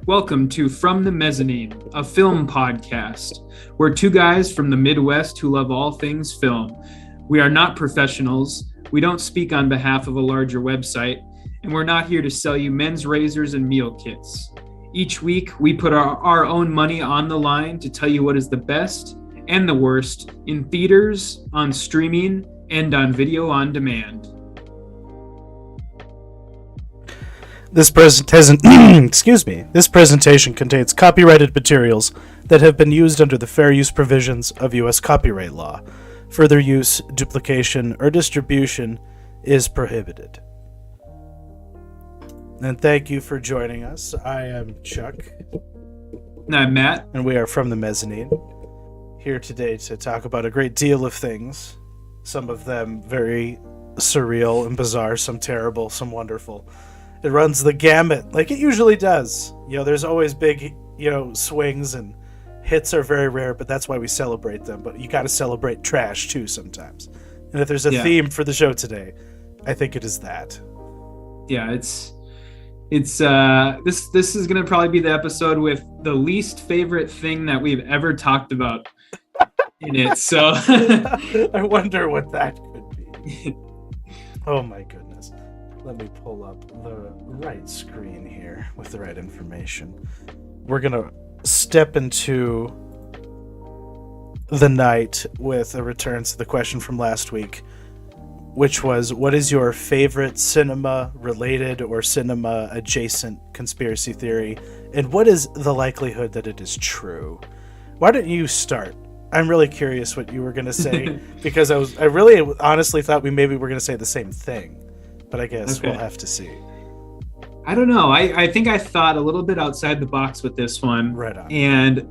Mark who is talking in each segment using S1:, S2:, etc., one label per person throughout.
S1: Welcome to From the Mezzanine, a film podcast. We're two guys from the Midwest who love all things film. We are not professionals, we don't speak on behalf of a larger website, and we're not here to sell you men's razors and meal kits. Each week, we put our own money on the line to tell you what is the best and the worst in theaters, on streaming, and on video on demand.
S2: This presentation contains copyrighted materials that have been used under the fair use provisions of U.S. copyright law. Further use, duplication, or distribution is prohibited. And thank you for joining us. I am Chuck.
S1: And I'm Matt.
S2: And we are From the Mezzanine. Here today to talk about a great deal of things. Some of them very surreal and bizarre, some terrible, some wonderful. It runs the gamut, like it usually does. You know, there's always big, swings, and hits are very rare, but that's why we celebrate them. But you got to celebrate trash, too, sometimes. And if there's a theme for the show today, I think it is that.
S1: Yeah, this is going to probably be the episode with the least favorite thing that we've ever talked about in it, so...
S2: I wonder what that could be. Oh, my goodness. Let me pull up the right screen here with the right information. We're going to step into the night with a return to the question from last week, which was, what is your favorite cinema-related or cinema-adjacent conspiracy theory, and what is the likelihood that it is true? Why don't you start? I'm really curious what you were going to say, because I really honestly thought we maybe were going to say the same thing. But I guess we'll have to see.
S1: I don't know. I think I thought a little bit outside the box with this one.
S2: Right on.
S1: And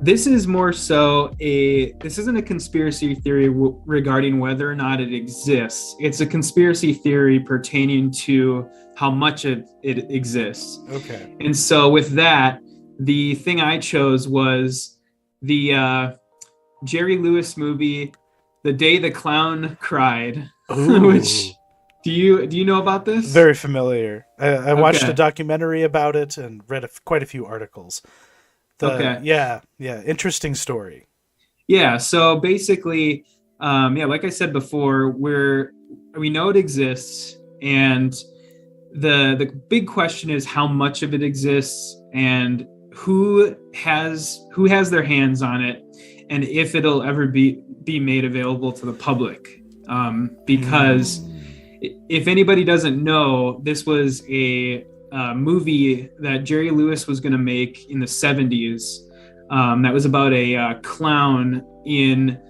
S1: this is more so this isn't a conspiracy theory regarding whether or not it exists. It's a conspiracy theory pertaining to how much it exists.
S2: Okay.
S1: And so with that, the thing I chose was the Jerry Lewis movie, The Day the Clown Cried, which... Do you know about this?
S2: Very familiar. I watched a documentary about it and read quite a few articles. Yeah, interesting story.
S1: Yeah, so basically, like I said before, we know it exists, and the big question is how much of it exists and who has their hands on it, and if it'll ever be made available to the public, because. If anybody doesn't know, this was a movie that Jerry Lewis was going to make in the 70s. That was about a clown in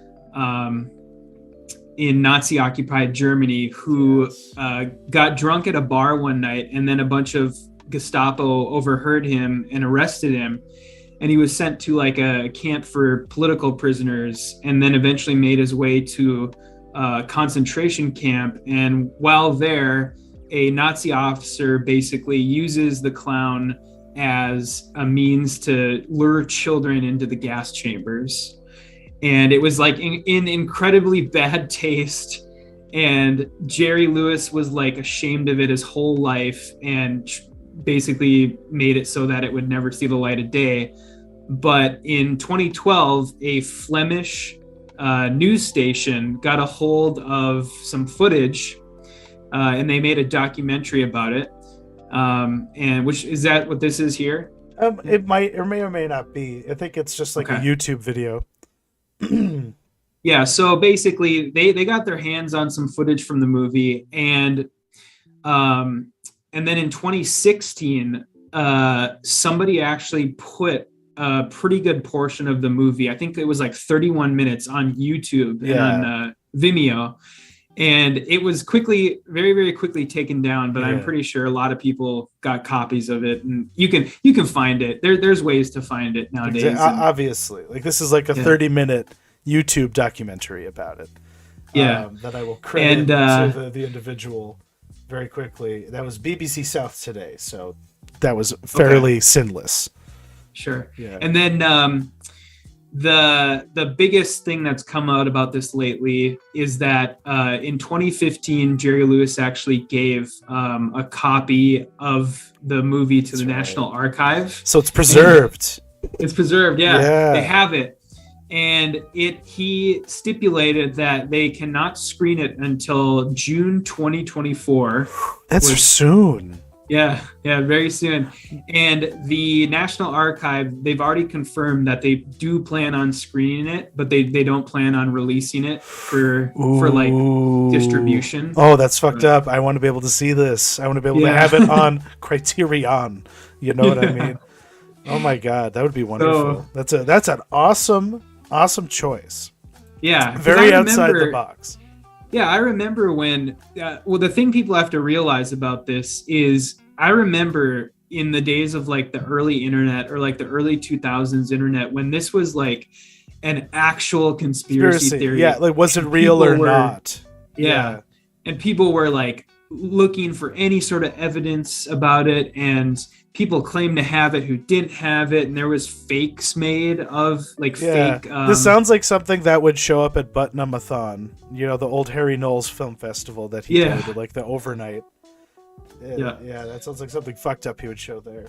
S1: Nazi-occupied Germany who got drunk at a bar one night, and then a bunch of Gestapo overheard him and arrested him. And he was sent to like a camp for political prisoners, and then eventually made his way to concentration camp. And while there, a Nazi officer basically uses the clown as a means to lure children into the gas chambers. And it was like in incredibly bad taste. And Jerry Lewis was like ashamed of it his whole life and basically made it so that it would never see the light of day. But in 2012, a Flemish news station got a hold of some footage, and they made a documentary about it. And which is that what this is here?
S2: It might or may not be. I think it's just like a YouTube video.
S1: Yeah, so basically they got their hands on some footage from the movie, and then in 2016, somebody actually put a pretty good portion of the movie, I think it was like 31 minutes, on YouTube and on Vimeo. and it was very, very quickly taken down. But
S2: Yeah.
S1: I'm pretty sure a lot of people got copies of it, and you can find it. There's ways to find it nowadays.
S2: Obviously, like this is like a 30-minute YouTube documentary about it. That I will credit to the individual very quickly. That was BBC South Today, so that was fairly sinless.
S1: Sure.
S2: Yeah.
S1: And then the biggest thing that's come out about this lately is that in 2015, Jerry Lewis actually gave a copy of the movie to the National Archive.
S2: So it's preserved.
S1: It's preserved, yeah. They have it. And he stipulated that they cannot screen it until June 2024.
S2: That's soon.
S1: Yeah, very soon. And the National Archive, they've already confirmed that they do plan on screening it, but they don't plan on releasing it for like distribution.
S2: Oh, that's fucked up. I want to be able to see this. I want to be able to have it on Criterion. You know what I mean? Oh my God, that would be wonderful. So, that's an awesome choice.
S1: Yeah,
S2: very outside the box.
S1: Yeah, I remember when, the thing people have to realize about this is I remember in the days of like the early internet or like the early 2000s internet, when this was like an actual conspiracy theory.
S2: Yeah, like was it real or not?
S1: Yeah. And people were like looking for any sort of evidence about it, and people claimed to have it who didn't have it, and there was fakes made of fake.
S2: This sounds like something that would show up at Button-a-thon, the old Harry Knowles Film Festival that he did, like the overnight. Yeah, that sounds like something fucked up he would show there.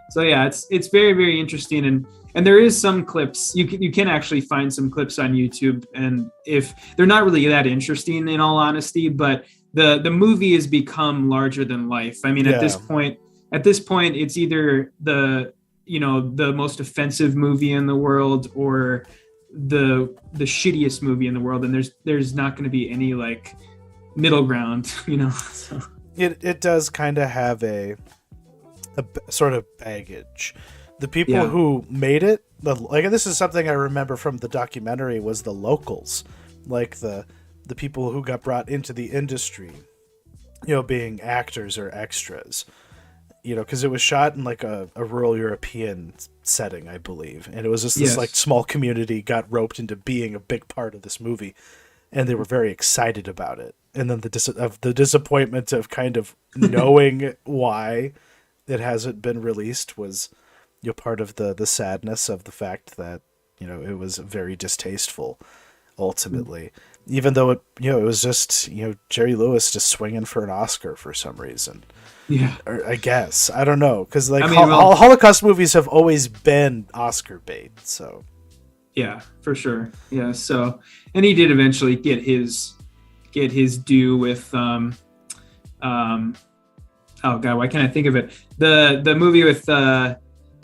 S1: So yeah, it's very, very interesting, and there is some clips you can actually find some clips on YouTube, and if they're not really that interesting in all honesty, but the movie has become larger than life. I mean, at this point, it's either the most offensive movie in the world or the shittiest movie in the world, and there's not going to be any like middle ground, So.
S2: It does kind of have a sort of baggage. The people who made it, this is something I remember from the documentary, was the locals, like the people who got brought into the industry, being actors or extras. Because it was shot in like a rural European setting, I believe. And it was just this like small community got roped into being a big part of this movie. And they were very excited about it. And then the disappointment of kind of knowing why it hasn't been released was part of the sadness of the fact that, it was very distasteful ultimately. Even though it was just, Jerry Lewis just swinging for an Oscar for some reason.
S1: Yeah,
S2: or I guess I don't know, because Holocaust movies have always been Oscar bait. So
S1: yeah, for sure. Yeah. So, and he did eventually get his due with oh God, why can't I think of it? The movie with the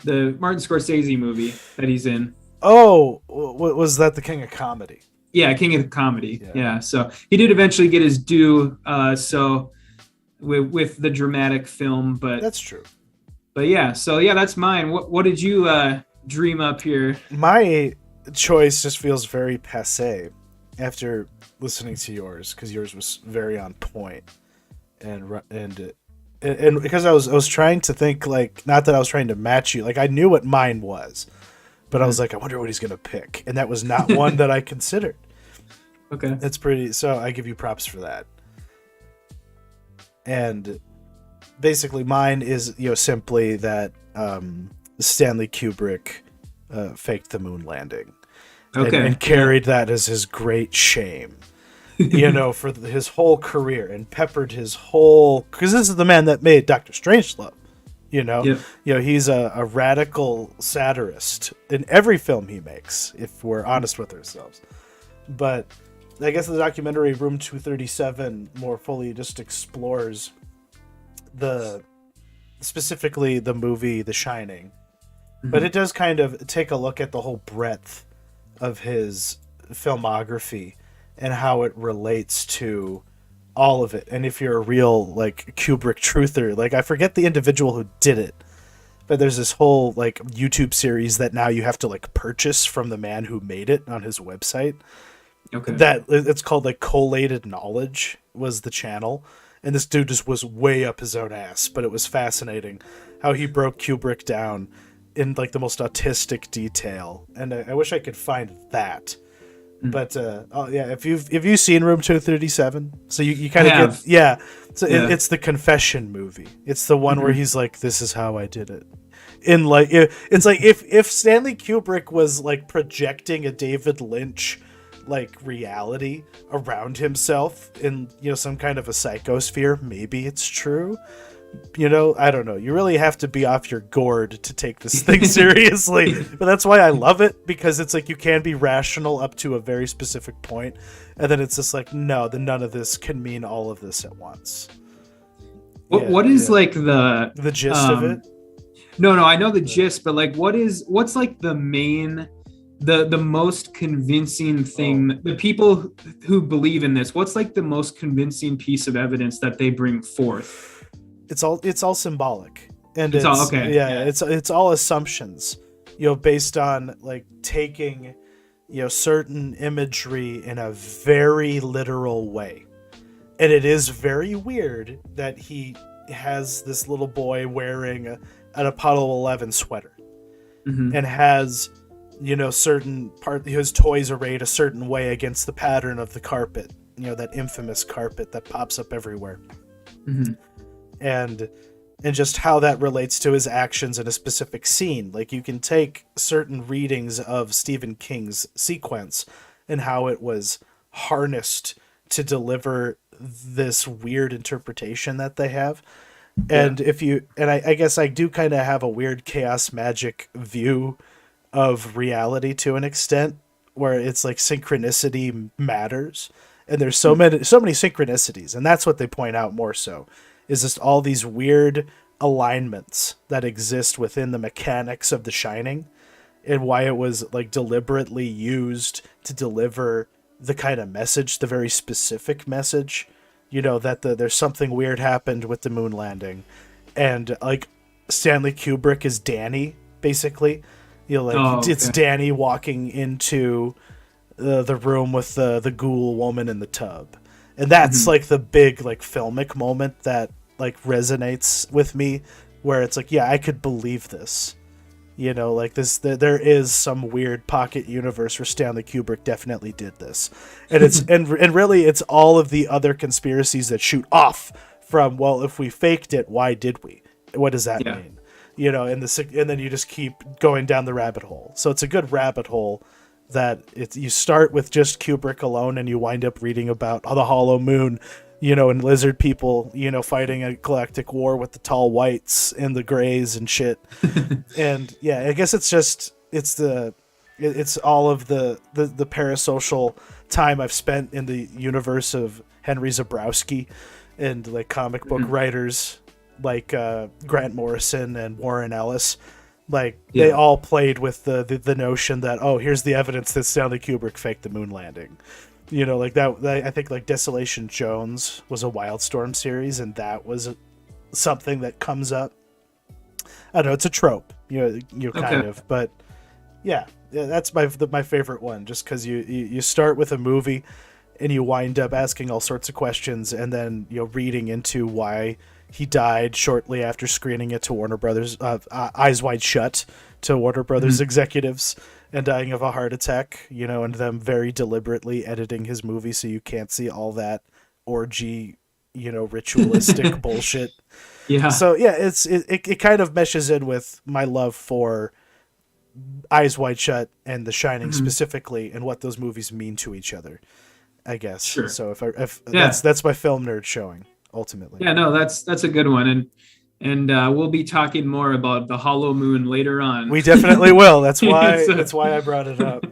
S1: Martin Scorsese movie that he's in.
S2: Oh, was that The King of Comedy?
S1: Yeah, King of Comedy. Yeah. So he did eventually get his due. With the dramatic film, but
S2: that's true.
S1: But that's mine. What did you dream up here?
S2: My choice just feels very passé after listening to yours, because yours was very on point, and because I was trying to think, like, not that I was trying to match you, like I knew what mine was, but I was like, I wonder what he's gonna pick, and that was not one that I considered.
S1: Okay,
S2: that's pretty. So I give you props for that. And basically mine is, simply that Stanley Kubrick faked the moon landing. And carried that as his great shame, for his whole career, and peppered his whole, because this is the man that made Dr. Strangelove. He's a radical satirist in every film he makes, if we're honest with ourselves. But I guess the documentary Room 237 more fully just explores specifically the movie The Shining. Mm-hmm. But it does kind of take a look at the whole breadth of his filmography and how it relates to all of it. And if you're a real like Kubrick truther, like I forget the individual who did it, but there's this whole like YouTube series that now you have to like purchase from the man who made it on his website.
S1: Okay.
S2: That it's called like Collated Knowledge was the channel, and this dude just was way up his own ass, but it was fascinating how he broke Kubrick down in like the most autistic detail, and I wish I could find that. But oh yeah, if you've seen Room 237, so you kind of get so
S1: Yeah.
S2: it's the confession movie. It's the one where he's like, "This is how I did it." In like it's like if Stanley Kubrick was like projecting a David Lynch like reality around himself in some kind of a psychosphere, maybe it's true. I don't know. You really have to be off your gourd to take this thing seriously. But that's why I love it, because it's like you can be rational up to a very specific point, and then it's just like, no, then none of this can mean all of this at once.
S1: What is like
S2: the gist of it?
S1: No, I know the gist, but like what's like the main the most convincing thing, the people who believe in this, what's like the most convincing piece of evidence that they bring forth?
S2: It's all symbolic, and
S1: it's all okay.
S2: Yeah, it's all assumptions, based on like taking, certain imagery in a very literal way. And it is very weird that he has this little boy wearing an Apollo 11 sweater, and has, certain his toys arrayed a certain way against the pattern of the carpet, that infamous carpet that pops up everywhere. And just how that relates to his actions in a specific scene. Like, you can take certain readings of Stephen King's Sequence and how it was harnessed to deliver this weird interpretation that they have. And I guess I do kind of have a weird chaos magic view of reality to an extent, where it's like synchronicity matters, and there's so many synchronicities, and that's what they point out more so, is just all these weird alignments that exist within the mechanics of The Shining, and why it was like deliberately used to deliver the kind of message, the very specific message, that there's something weird happened with the moon landing, and like Stanley Kubrick is Danny, basically. It's Danny walking into the room with the ghoul woman in the tub. And that's like the big like filmic moment that like resonates with me, where it's like, yeah, I could believe this. Like this, there is some weird pocket universe where Stanley Kubrick definitely did this, and it's and really it's all of the other conspiracies that shoot off from, well, if we faked it, why did we? What does that mean? And then you just keep going down the rabbit hole. So it's a good rabbit hole that you start with just Kubrick alone, and you wind up reading about the hollow moon, and lizard people, fighting a galactic war with the tall whites and the grays and shit. And yeah, I guess it's all of the parasocial time I've spent in the universe of Henry Zabrowski and like comic book writers like Grant Morrison and Warren Ellis. Like they all played with the notion that, oh, here's the evidence that Stanley Kubrick faked the moon landing. Like that. I think like Desolation Jones was a Wildstorm series, and that was something that comes up. I don't know, it's a trope, kind of, but yeah, that's my favorite one, just because you start with a movie and you wind up asking all sorts of questions, and then reading into why he died shortly after screening it to Warner Brothers, Eyes Wide Shut, to Warner Brothers executives, and dying of a heart attack, and them very deliberately editing his movie so you can't see all that orgy, ritualistic bullshit. Yeah. So yeah, it kind of meshes in with my love for Eyes Wide Shut and The Shining specifically, and what those movies mean to each other, I guess. Sure. So that's my film nerd showing. Ultimately.
S1: Yeah, no, that's a good one, and we'll be talking more about the Hollow Moon later on.
S2: We definitely will. That's why that's why I brought it up.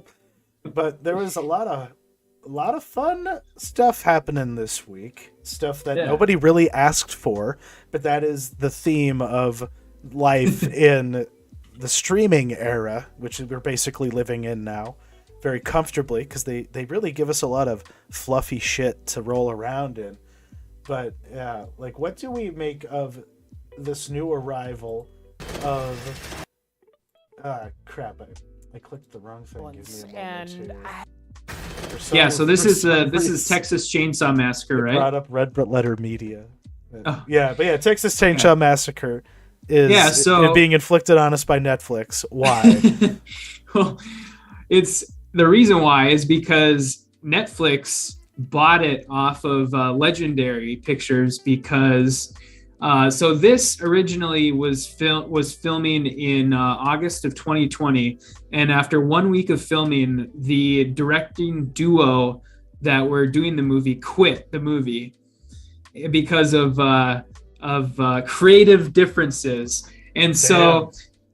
S2: But there was a lot of fun stuff happening this week. Stuff that nobody really asked for, but that is the theme of life in the streaming era, which we're basically living in now, very comfortably, because they really give us a lot of fluffy shit to roll around in. But yeah, like, what do we make of this new arrival of crap, I clicked the wrong thing. Give me a moment to
S1: Yeah, so this is Texas Chainsaw Massacre, right?
S2: Brought up Red Letter Media. Yeah, but Texas Chainsaw Massacre is being inflicted on us by Netflix. Why?
S1: Well, it's the reason why is because Netflix bought it off of Legendary Pictures because so this originally was filming in August of 2020, and after 1 week of filming, the directing duo that were doing the movie quit the movie because of creative differences, and so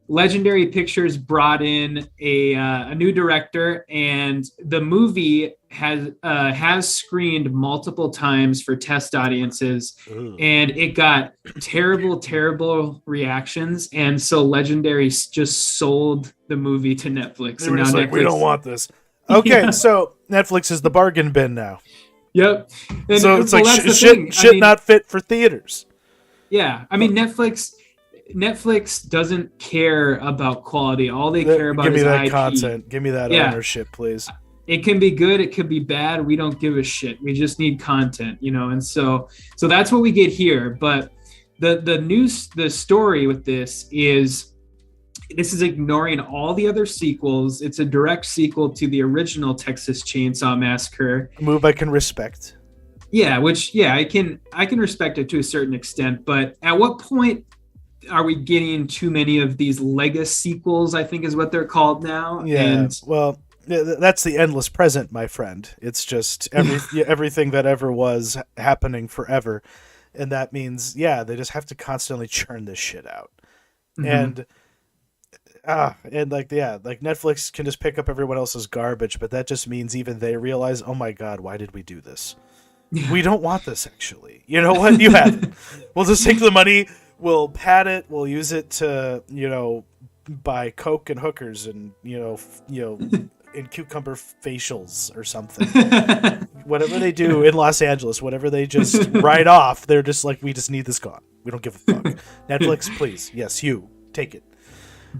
S1: Legendary Pictures brought in a new director, and the movie has screened multiple times for test audiences. Ooh. And it got terrible reactions, and so Legendary just sold the movie to Netflix.
S2: They were just like, we don't want this. Okay, so Netflix is the bargain bin now.
S1: Yep. And
S2: so it's like shit not fit for theaters.
S1: Yeah, I mean Netflix doesn't care about quality. All they care about is IP.
S2: Content. Give me that ownership, please.
S1: It can be good. It could be bad. We don't give a shit. We just need content, And so that's what we get here. But the story with this is ignoring all the other sequels. It's a direct sequel to the original Texas Chainsaw Massacre.
S2: A move I can respect.
S1: Yeah, I can respect it to a certain extent. But at what point are we getting too many of these legacy sequels? I think is what they're called now.
S2: Yeah. Well, that's the endless present, my friend. It's just everything that ever was happening forever, and that means they just have to constantly churn this shit out. Mm-hmm. And like Netflix can just pick up everyone else's garbage, but that just means even they realize, oh my god, why did we do this? We don't want this, actually. You know what? You have it. We'll just take the money. We'll pad it. We'll use it to, buy coke and hookers and in cucumber facials or something. Whatever they do in Los Angeles, whatever they just write off, they're just like, we just need this gone. We don't give a fuck. Netflix, please. Yes, you take it.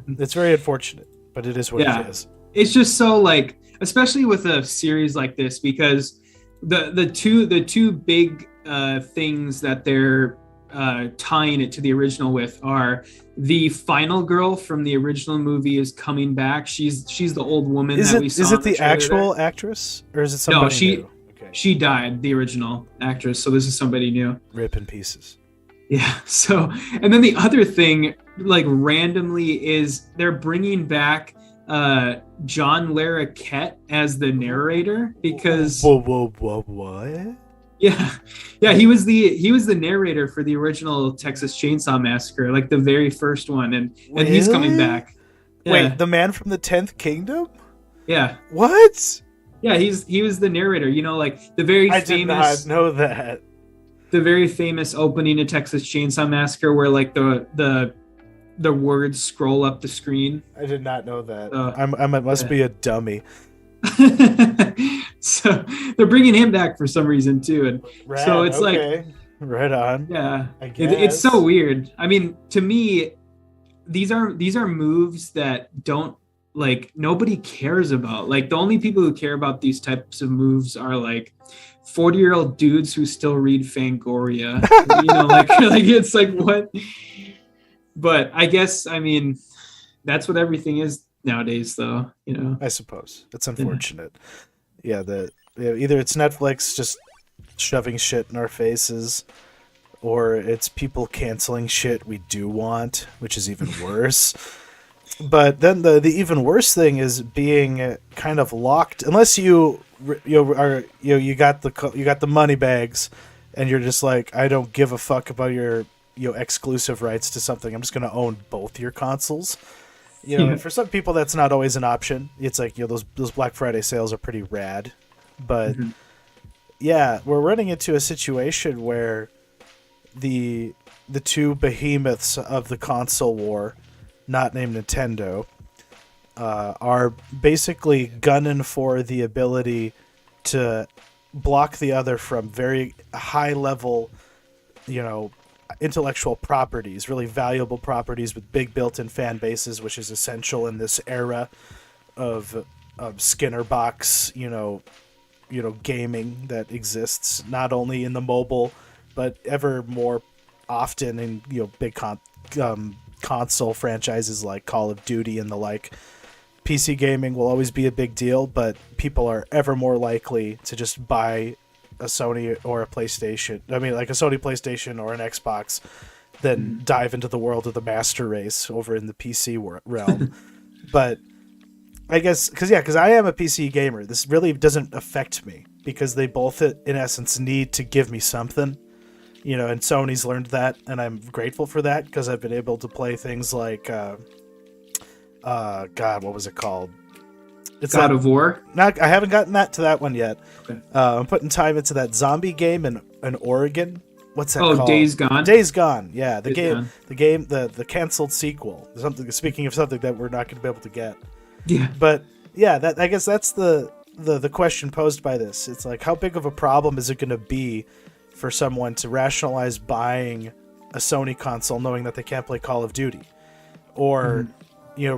S2: It's very unfortunate, but it is what it is.
S1: It's just so especially with a series like this, because the two big things that they're tying it to the original with are the final girl from the original movie is coming back. She's the old woman that we saw.
S2: Is it the actual actress, or is it somebody new?
S1: She died, the original actress, so this is somebody new.
S2: Rip in pieces.
S1: Yeah. So, and then the other thing, randomly, is they're bringing back John Larroquette as the narrator because.
S2: What?
S1: Yeah, he was the narrator for the original Texas Chainsaw Massacre, the very first one, and he's coming back. Yeah.
S2: Wait, the man from the 10th Kingdom?
S1: Yeah.
S2: What?
S1: Yeah, he was the narrator. The very famous. I did not
S2: know that.
S1: The very famous opening of Texas Chainsaw Massacre, where the words scroll up the screen.
S2: I did not know that. I must be a dummy.
S1: So they're bringing him back for some reason too, and so it's
S2: right on.
S1: Yeah, it's so weird. I mean, to me, these are moves that don't nobody cares about. The only people who care about these types of moves are 40-year-old dudes who still read Fangoria. It's what? But I guess that's what everything is nowadays, though.
S2: I suppose it's unfortunate. Yeah, either it's Netflix just shoving shit in our faces, or it's people canceling shit we do want, which is even worse. But then the even worse thing is being kind of locked, unless you got the money bags, and you're just like, I don't give a fuck about your exclusive rights to something. I'm just gonna own both your consoles. And for some people that's not always an option. It's those Black Friday sales are pretty rad, but we're running into a situation where the two behemoths of the console war, not named Nintendo, are basically gunning for the ability to block the other from very high level, intellectual properties, really valuable properties with big built-in fan bases, which is essential in this era of Skinner box, gaming that exists not only in the mobile, but ever more often in big console franchises like Call of Duty and the like. PC gaming will always be a big deal, but people are ever more likely to just buy a Sony or a PlayStation. I mean, like a Sony PlayStation or an Xbox, than dive into the world of the master race over in the PC realm. But I guess, because I am a PC gamer, this really doesn't affect me because they both, in essence, need to give me something. And Sony's learned that, and I'm grateful for that because I've been able to play things like... God, what was it called?
S1: It's God of War.
S2: I haven't gotten to that one yet.
S1: Okay.
S2: I'm putting time into that zombie game in Oregon. What's that called?
S1: Days Gone.
S2: Days Gone. Yeah, the
S1: game,
S2: the canceled sequel. Speaking of something that we're not going to be able to get.
S1: Yeah.
S2: But yeah, I guess that's the question posed by this. It's like, how big of a problem is it going to be for someone to rationalize buying a Sony console knowing that they can't play Call of Duty, or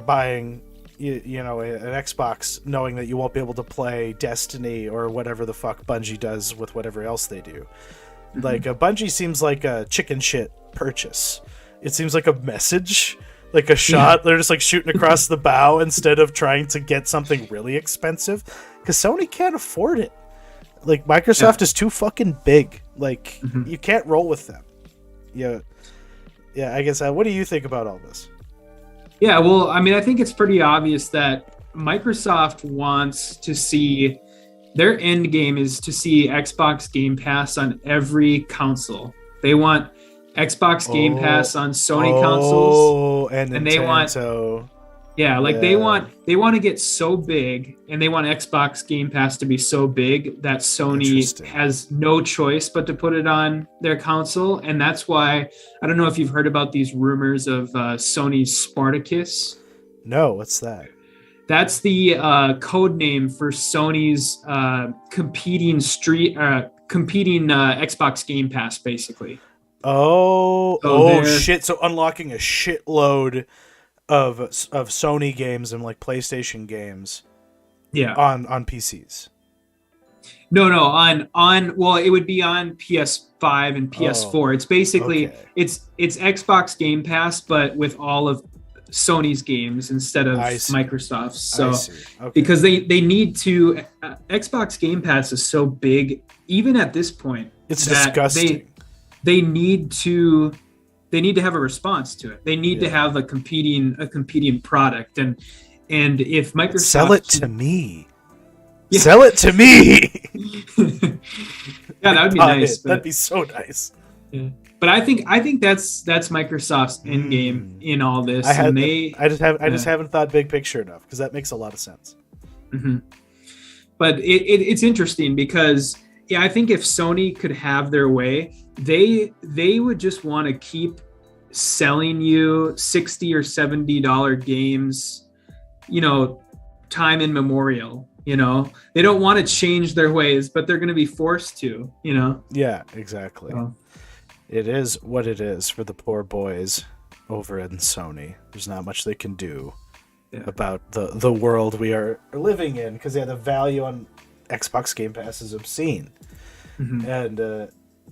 S2: buying an Xbox knowing that you won't be able to play Destiny or whatever the fuck Bungie does with whatever else they do. Like, Bungie seems like a chicken shit purchase. It seems like a message, like a shot. They're just like shooting across the bow instead of trying to get something really expensive, because Sony can't afford it. Like, Microsoft is too fucking big. Like, you can't roll with them. Yeah, I guess. What do you think about all this?
S1: Yeah, well, I mean, I think it's pretty obvious that Microsoft wants to see, their end game is to see Xbox Game Pass on every console. They want Xbox Game Pass on Sony consoles,
S2: and
S1: they want, they want to get so big, and they want Xbox Game Pass to be so big that Sony has no choice but to put it on their console. And that's why, I don't know if you've heard about these rumors of Sony's Spartacus.
S2: No, what's that?
S1: That's the code name for Sony's competing Xbox Game Pass, basically.
S2: Shit! So unlocking a shitload of Sony games and like PlayStation games, on PCs. No,
S1: it would be on PS5 and PS4. It's basically it's Xbox Game Pass, but with all of Sony's games instead of Microsoft's. So because they need to, Xbox Game Pass is so big, even at this point,
S2: it's disgusting.
S1: They need to have a response to it. They need to have a competing product, and if Microsoft
S2: sell it to me. Sell it to me.
S1: Yeah, that would be nice.
S2: That'd be so nice.
S1: Yeah. But I think that's Microsoft's end game in all this. I
S2: just haven't thought big picture enough, because that makes a lot of sense.
S1: But it's interesting because I think if Sony could have their way, they would just want to keep selling you $60 or $70 games, time immemorial. They don't want to change their ways, but they're going to be forced to.
S2: Yeah, exactly. It is what it is for the poor boys over in Sony. There's not much they can do about the world we are living in, because the value on Xbox Game Pass is obscene. And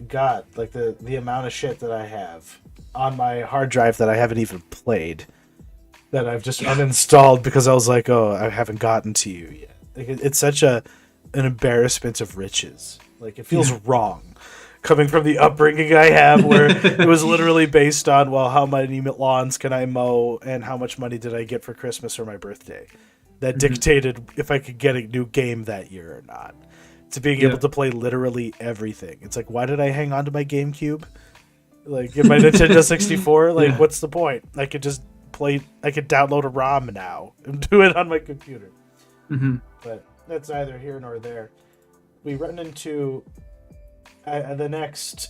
S2: God, like the amount of shit that I have on my hard drive that I haven't even played, that I've just uninstalled because I was like, I haven't gotten to you yet. Like, it's such an embarrassment of riches. Like, it feels wrong coming from the upbringing I have, where it was literally based on, well, how many lawns can I mow and how much money did I get for Christmas or my birthday. That dictated if I could get a new game that year or not. To being able to play literally everything. It's like, why did I hang on to my GameCube? Like, in my Nintendo 64? Like, what's the point? I could just I could download a ROM now and do it on my computer. But that's neither here nor there. We run into the next,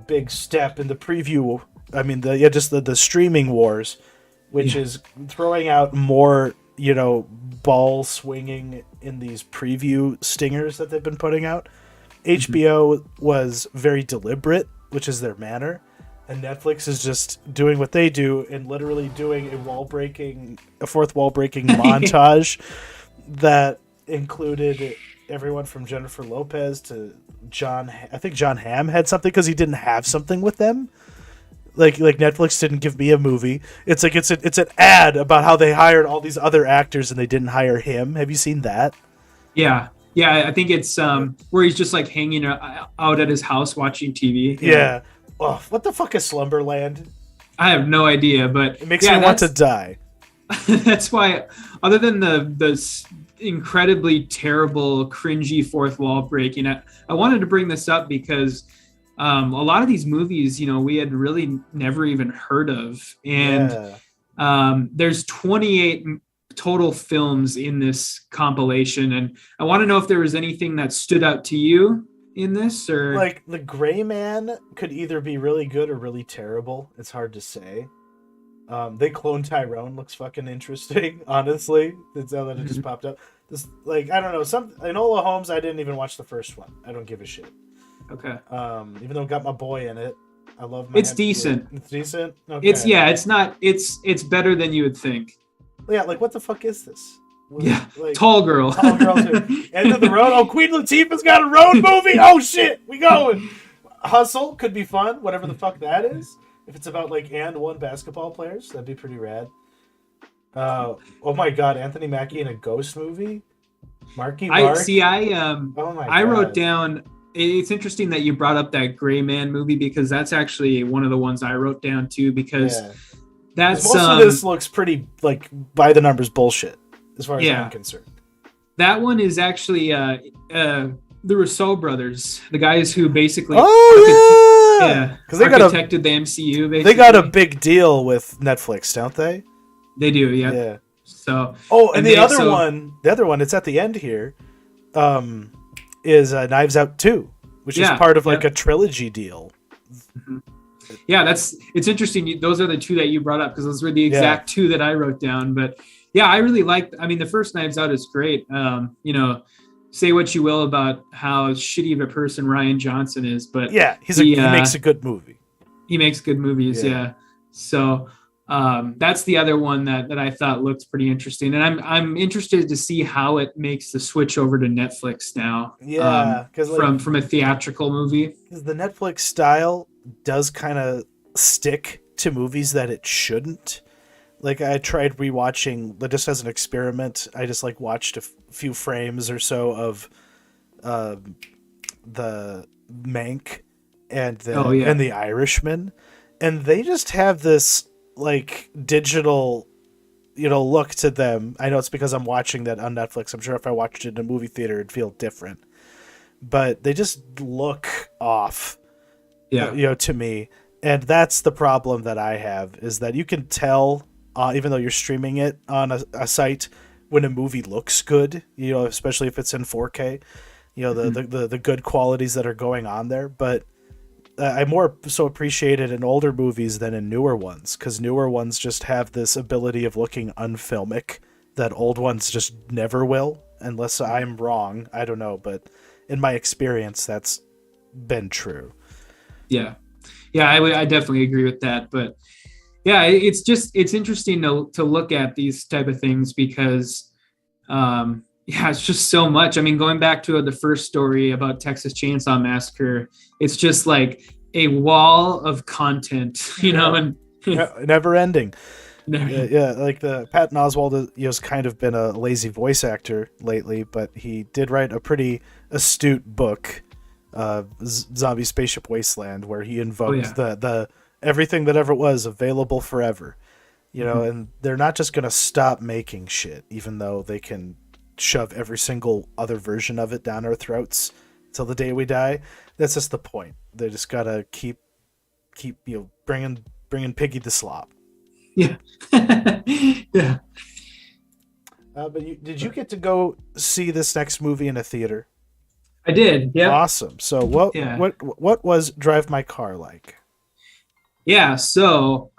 S2: big step in the preview. I mean, the streaming wars, which is throwing out more, ball swinging in these preview stingers that they've been putting out. HBO was very deliberate, which is their manner, and Netflix is just doing what they do and literally doing a fourth wall breaking montage that included everyone from Jennifer Lopez to I think John Hamm had something because he didn't have something with them. Like Netflix didn't give me a movie. It's like it's an ad about how they hired all these other actors and they didn't hire him. Have you seen that?
S1: Yeah. I think it's where he's just like hanging out at his house watching TV.
S2: Yeah. Oh, what the fuck is Slumberland?
S1: I have no idea, but
S2: it makes me want to die.
S1: That's why, other than the incredibly terrible, cringy fourth wall breaking, I wanted to bring this up because a lot of these movies, we had really never even heard of. And there's 28 total films in this compilation. And I want to know if there was anything that stood out to you in this, or
S2: like The Gray Man could either be really good or really terrible. It's hard to say. They clone Tyrone looks fucking interesting, honestly. It's now that it just popped up. This, I don't know, Enola Holmes, I didn't even watch the first one. I don't give a shit.
S1: Okay.
S2: Even though it got my boy in it. I love
S1: It's decent.
S2: It's decent? Okay.
S1: It's better than you would think.
S2: Yeah, what the fuck is this?
S1: Tall girl.
S2: Tall girl too. End of the road. Oh, Queen Latifah's got a road movie. Oh shit, we going. Hustle could be fun, whatever the fuck that is. If it's about and one basketball players, that'd be pretty rad. Oh my god, Anthony Mackie in a ghost movie? Marky Mark?
S1: I wrote down, it's interesting that you brought up that Gray Man movie because that's actually one of the ones I wrote down too, because that's
S2: most of this looks pretty by the numbers bullshit as far as I'm concerned.
S1: That one is actually the Rousseau brothers, the guys who basically because they architected the MCU. Basically.
S2: They got a big deal with Netflix, don't they?
S1: They do, yeah. So
S2: and the other one, it's at the end here, is Knives Out 2, which is part of a trilogy deal.
S1: Mm-hmm. Yeah, it's interesting. Those are the two that you brought up because those were the exact two that I wrote down. But yeah, I really liked. I mean, the first Knives Out is great. Say what you will about how shitty of a person Rian Johnson is, but
S2: he makes a good movie.
S1: He makes good movies, yeah. So that's the other one that I thought looked pretty interesting, and I'm interested to see how it makes the switch over to Netflix now.
S2: Yeah, because
S1: from a theatrical movie,
S2: because the Netflix style does kind of stick to movies that it shouldn't. I tried rewatching, just as an experiment, I just watched a few frames or so of the Mank and the Irishman, and they just have this digital look to them. I know it's because I'm watching that on Netflix. I'm sure if I watched it in a movie theater it'd feel different, but they just look off to me, and that's the problem that I have, is that you can tell even though you're streaming it on a site when a movie looks good, especially if it's in 4K, the good qualities that are going on there. But I more so appreciate it in older movies than in newer ones, because newer ones just have this ability of looking unfilmic that old ones just never will, unless I'm wrong. I don't know, but in my experience, that's been true.
S1: Yeah, I definitely agree with that, but. Yeah, it's interesting to look at these type of things because, it's just so much. I mean, going back to the first story about Texas Chainsaw Massacre, it's just a wall of content, and
S2: never ending. The Patton Oswalt has kind of been a lazy voice actor lately, but he did write a pretty astute book, Zombie Spaceship Wasteland, where he invoked the everything that ever was available forever, and they're not just going to stop making shit, even though they can shove every single other version of it down our throats till the day we die. That's just the point. They just got to keep bringing Piggy the Slop.
S1: Yeah. Yeah.
S2: But did you get to go see this next movie in a theater?
S1: I did. Yeah.
S2: Awesome. So what was Drive My Car like?
S1: Yeah, so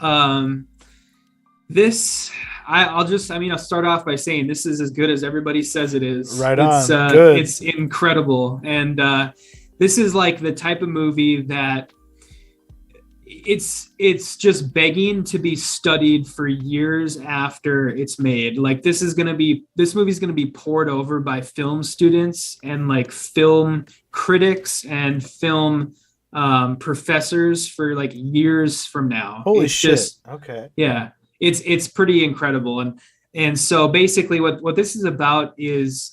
S1: this I'll start off by saying this is as good as everybody says it is.
S2: Right on. Good.
S1: It's incredible, and this is the type of movie that it's just begging to be studied for years after it's made. Like this movie's gonna be poured over by film students and like film critics and film professors for like years from now.
S2: Holy
S1: it's
S2: shit.
S1: Just,
S2: okay.
S1: Yeah, it's pretty incredible. And so basically what this is about is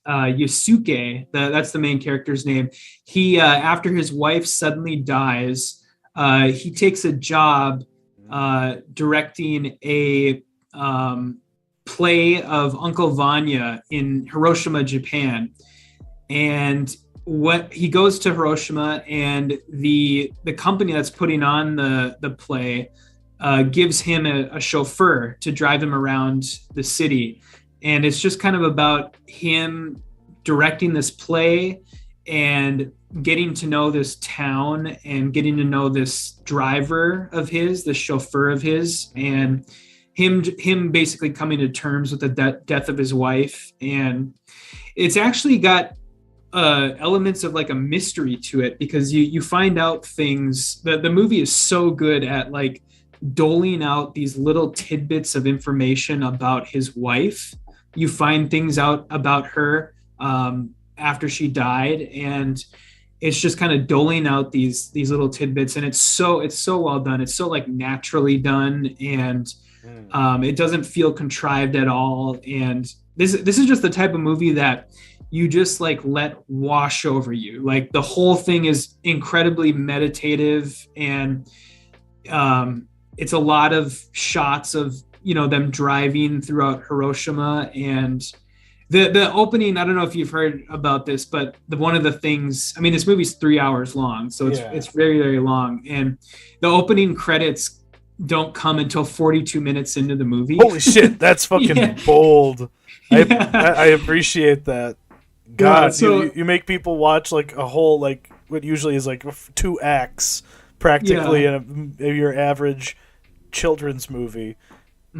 S1: Yusuke, that's the main character's name. He after his wife suddenly dies, he takes a job directing a play of Uncle Vanya in Hiroshima, Japan. And what he goes to Hiroshima, and the company that's putting on the play gives him a chauffeur to drive him around the city. And it's just kind of about him directing this play and getting to know this town and getting to know this driver of his, the chauffeur of his, and him basically coming to terms with the death of his wife. And it's actually got elements of like a mystery to it, because you find out things. The movie is so good at like doling out these little tidbits of information about his wife. You find things out about her after she died, and it's just kind of doling out these little tidbits, and it's so well done. It's so like naturally done, and it doesn't feel contrived at all. And this is just the type of movie that you just like let wash over you. Like the whole thing is incredibly meditative, and it's a lot of shots of them driving throughout Hiroshima. And the opening, I don't know if you've heard about this, but one of the things, I mean, this movie's 3 hours long, so it's very, very long. And the opening credits don't come until 42 minutes into the movie.
S2: Holy shit, that's fucking bold. Yeah. I appreciate that. God, so, you make people watch like a whole, like what usually is like 2 acts practically in your average children's movie.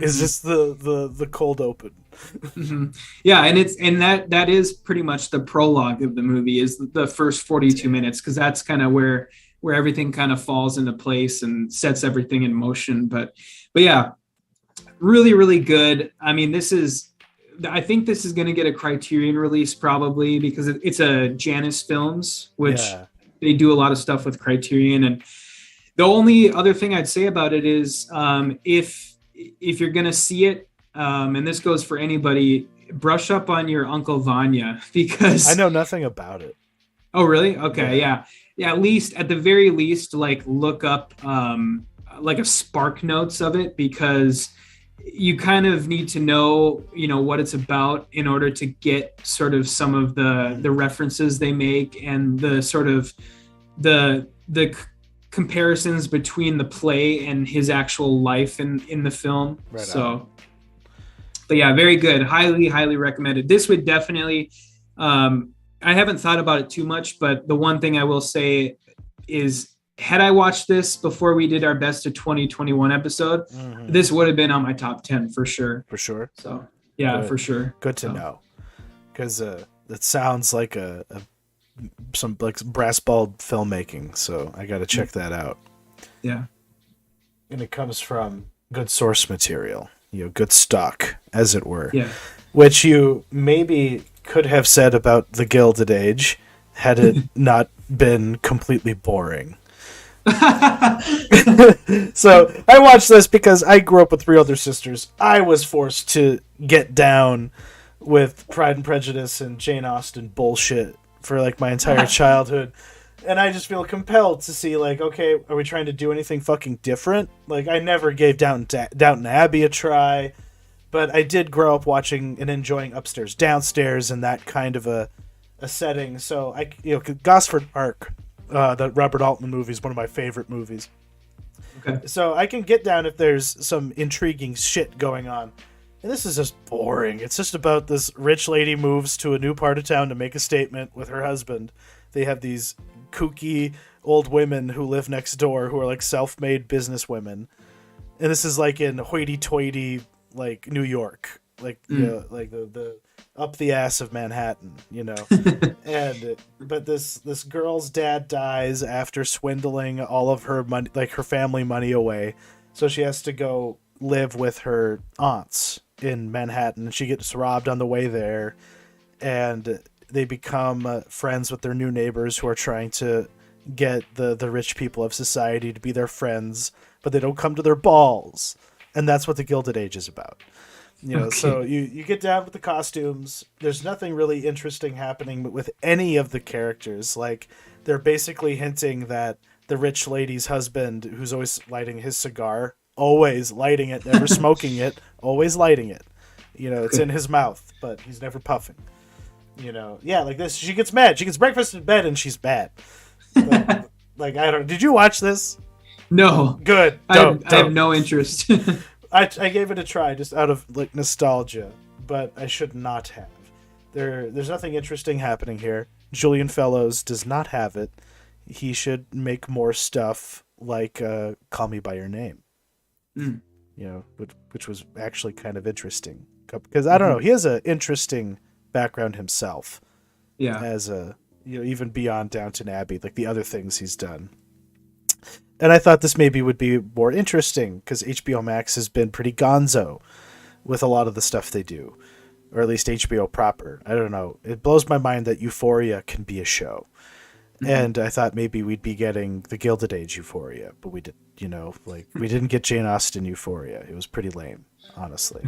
S2: Is just the cold open.
S1: Yeah, and that is pretty much the prologue of the movie, is the first 42 minutes, because that's kind of where everything kind of falls into place and sets everything in motion. But yeah, really, really good. I mean, I think this is going to get a Criterion release probably, because it's a Janus Films, which they do a lot of stuff with Criterion. And the only other thing I'd say about it is if you're going to see it, and this goes for anybody, brush up on your Uncle Vanya, because
S2: I know nothing about it.
S1: Oh, really? Okay. Yeah. At the very least, like look up like a spark notes of it, because you kind of need to know, what it's about in order to get sort of some of the references they make, and the sort of the comparisons between the play and his actual life in the film. Right. So, but yeah, very good. Highly, highly recommended. This would definitely, I haven't thought about it too much, but the one thing I will say is, had I watched this before we did our best of 2021 episode, this would have been on my top 10 for sure.
S2: For sure.
S1: So yeah, for sure.
S2: Good to know. Because it sounds like some like brass balled filmmaking, so I got to check that out.
S1: Yeah.
S2: And it comes from good source material, good stock, as it were.
S1: Yeah.
S2: Which you maybe could have said about the Gilded Age had it not been completely boring. So I watched this because I grew up with 3 older sisters. I was forced to get down with Pride and Prejudice and Jane Austen bullshit for like my entire childhood, and I just feel compelled to see, like, okay, are we trying to do anything fucking different? Like, I never gave Downton Abbey a try, but I did grow up watching and enjoying Upstairs Downstairs and that kind of a setting. So Gosford Park, the Robert Altman movie, is one of my favorite movies.
S1: Okay.
S2: So I can get down if there's some intriguing shit going on. And this is just boring. It's just about this rich lady moves to a new part of town to make a statement with her husband. They have these kooky old women who live next door who are like self-made business women. And this is like in hoity-toity, like New York. like like the up the ass of Manhattan, and but this girl's dad dies after swindling all of her money, like her family money away, so she has to go live with her aunts in Manhattan. She gets robbed on the way there, and they become friends with their new neighbors who are trying to get the rich people of society to be their friends, but they don't come to their balls. And that's what the Gilded Age is about. Okay. So you get down with the costumes. There's nothing really interesting happening with any of the characters. Like, they're basically hinting that the rich lady's husband, who's always lighting his cigar, always lighting it, never smoking it, always lighting it. It's in his mouth, but he's never puffing. Like this. She gets mad. She gets breakfast in bed, and she's bad. Like I don't. Did you watch this?
S1: No.
S2: Good.
S1: I have no interest.
S2: I gave it a try just out of like nostalgia, but I should not have. There's nothing interesting happening here. Julian Fellows does not have it. He should make more stuff like Call Me by Your Name. Which was actually kind of interesting because I don't know. He has an interesting background himself.
S1: Yeah.
S2: As a even beyond Downton Abbey, like the other things he's done. And I thought this maybe would be more interesting because HBO Max has been pretty gonzo with a lot of the stuff they do, or at least HBO proper. I don't know. It blows my mind that Euphoria can be a show. And I thought maybe we'd be getting the Gilded Age Euphoria, but we did, we didn't get Jane Austen Euphoria. It was pretty lame, honestly.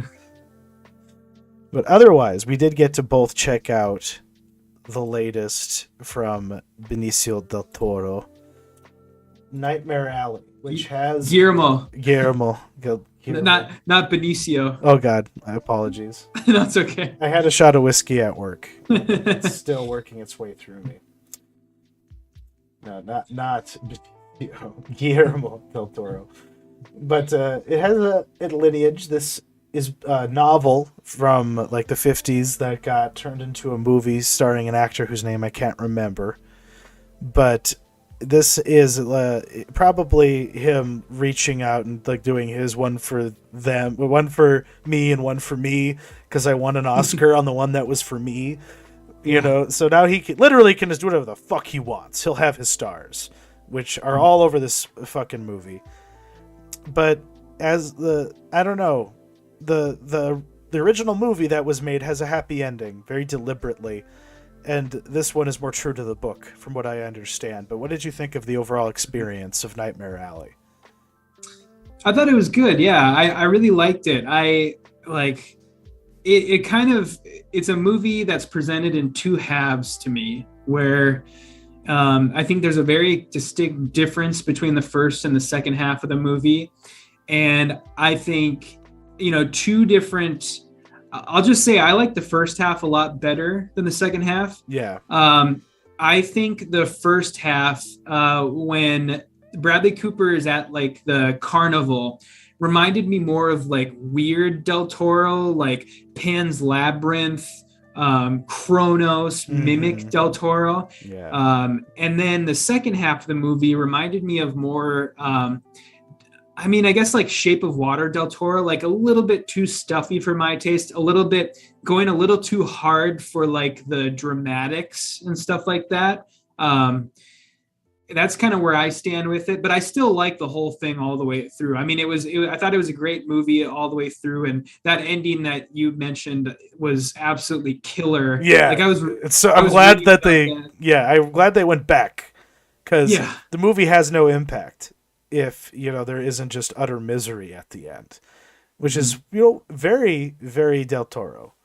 S2: But otherwise, we did get to both check out the latest from Benicio del Toro, Nightmare Alley, which has
S1: Guillermo. Not Benicio.
S2: Oh God, my apologies.
S1: That's okay.
S2: I had a shot of whiskey at work. It's still working its way through me. No, not Guillermo del Toro, but it has a lineage. This is a novel from like the 50s that got turned into a movie starring an actor whose name I can't remember. But this is probably him reaching out and like doing his one for them, one for me and one for me, because I won an Oscar on the one that was for me. So now he literally can just do whatever the fuck he wants. He'll have his stars, which are all over this fucking movie. But as I don't know, the original movie that was made has a happy ending, very deliberately, and this one is more true to the book, from what I understand. But what did you think of the overall experience of Nightmare Alley?
S1: I thought it was good. Yeah, I really liked it. It kind of, it's a movie that's presented in two halves to me, where I think there's a very distinct difference between the first and the second half of the movie. And I think, two different, I'll just say I like the first half a lot better than the second half.
S2: Yeah.
S1: I think the first half, when Bradley Cooper is at like the carnival, reminded me more of like weird Del Toro, like Pan's Labyrinth, Chronos, Mimic Del Toro.
S2: Yeah.
S1: And then the second half of the movie reminded me of more, I guess like Shape of Water Del Toro, like a little bit too stuffy for my taste, a little bit going a little too hard for like the dramatics and stuff like that. That's kind of where I stand with it, but I still like the whole thing all the way through. I mean, I thought it was a great movie all the way through, and that ending that you mentioned was absolutely killer.
S2: Yeah,
S1: like
S2: I'm glad that I'm glad they went back, because the movie has no impact if there isn't just utter misery at the end, which is very, very Del Toro.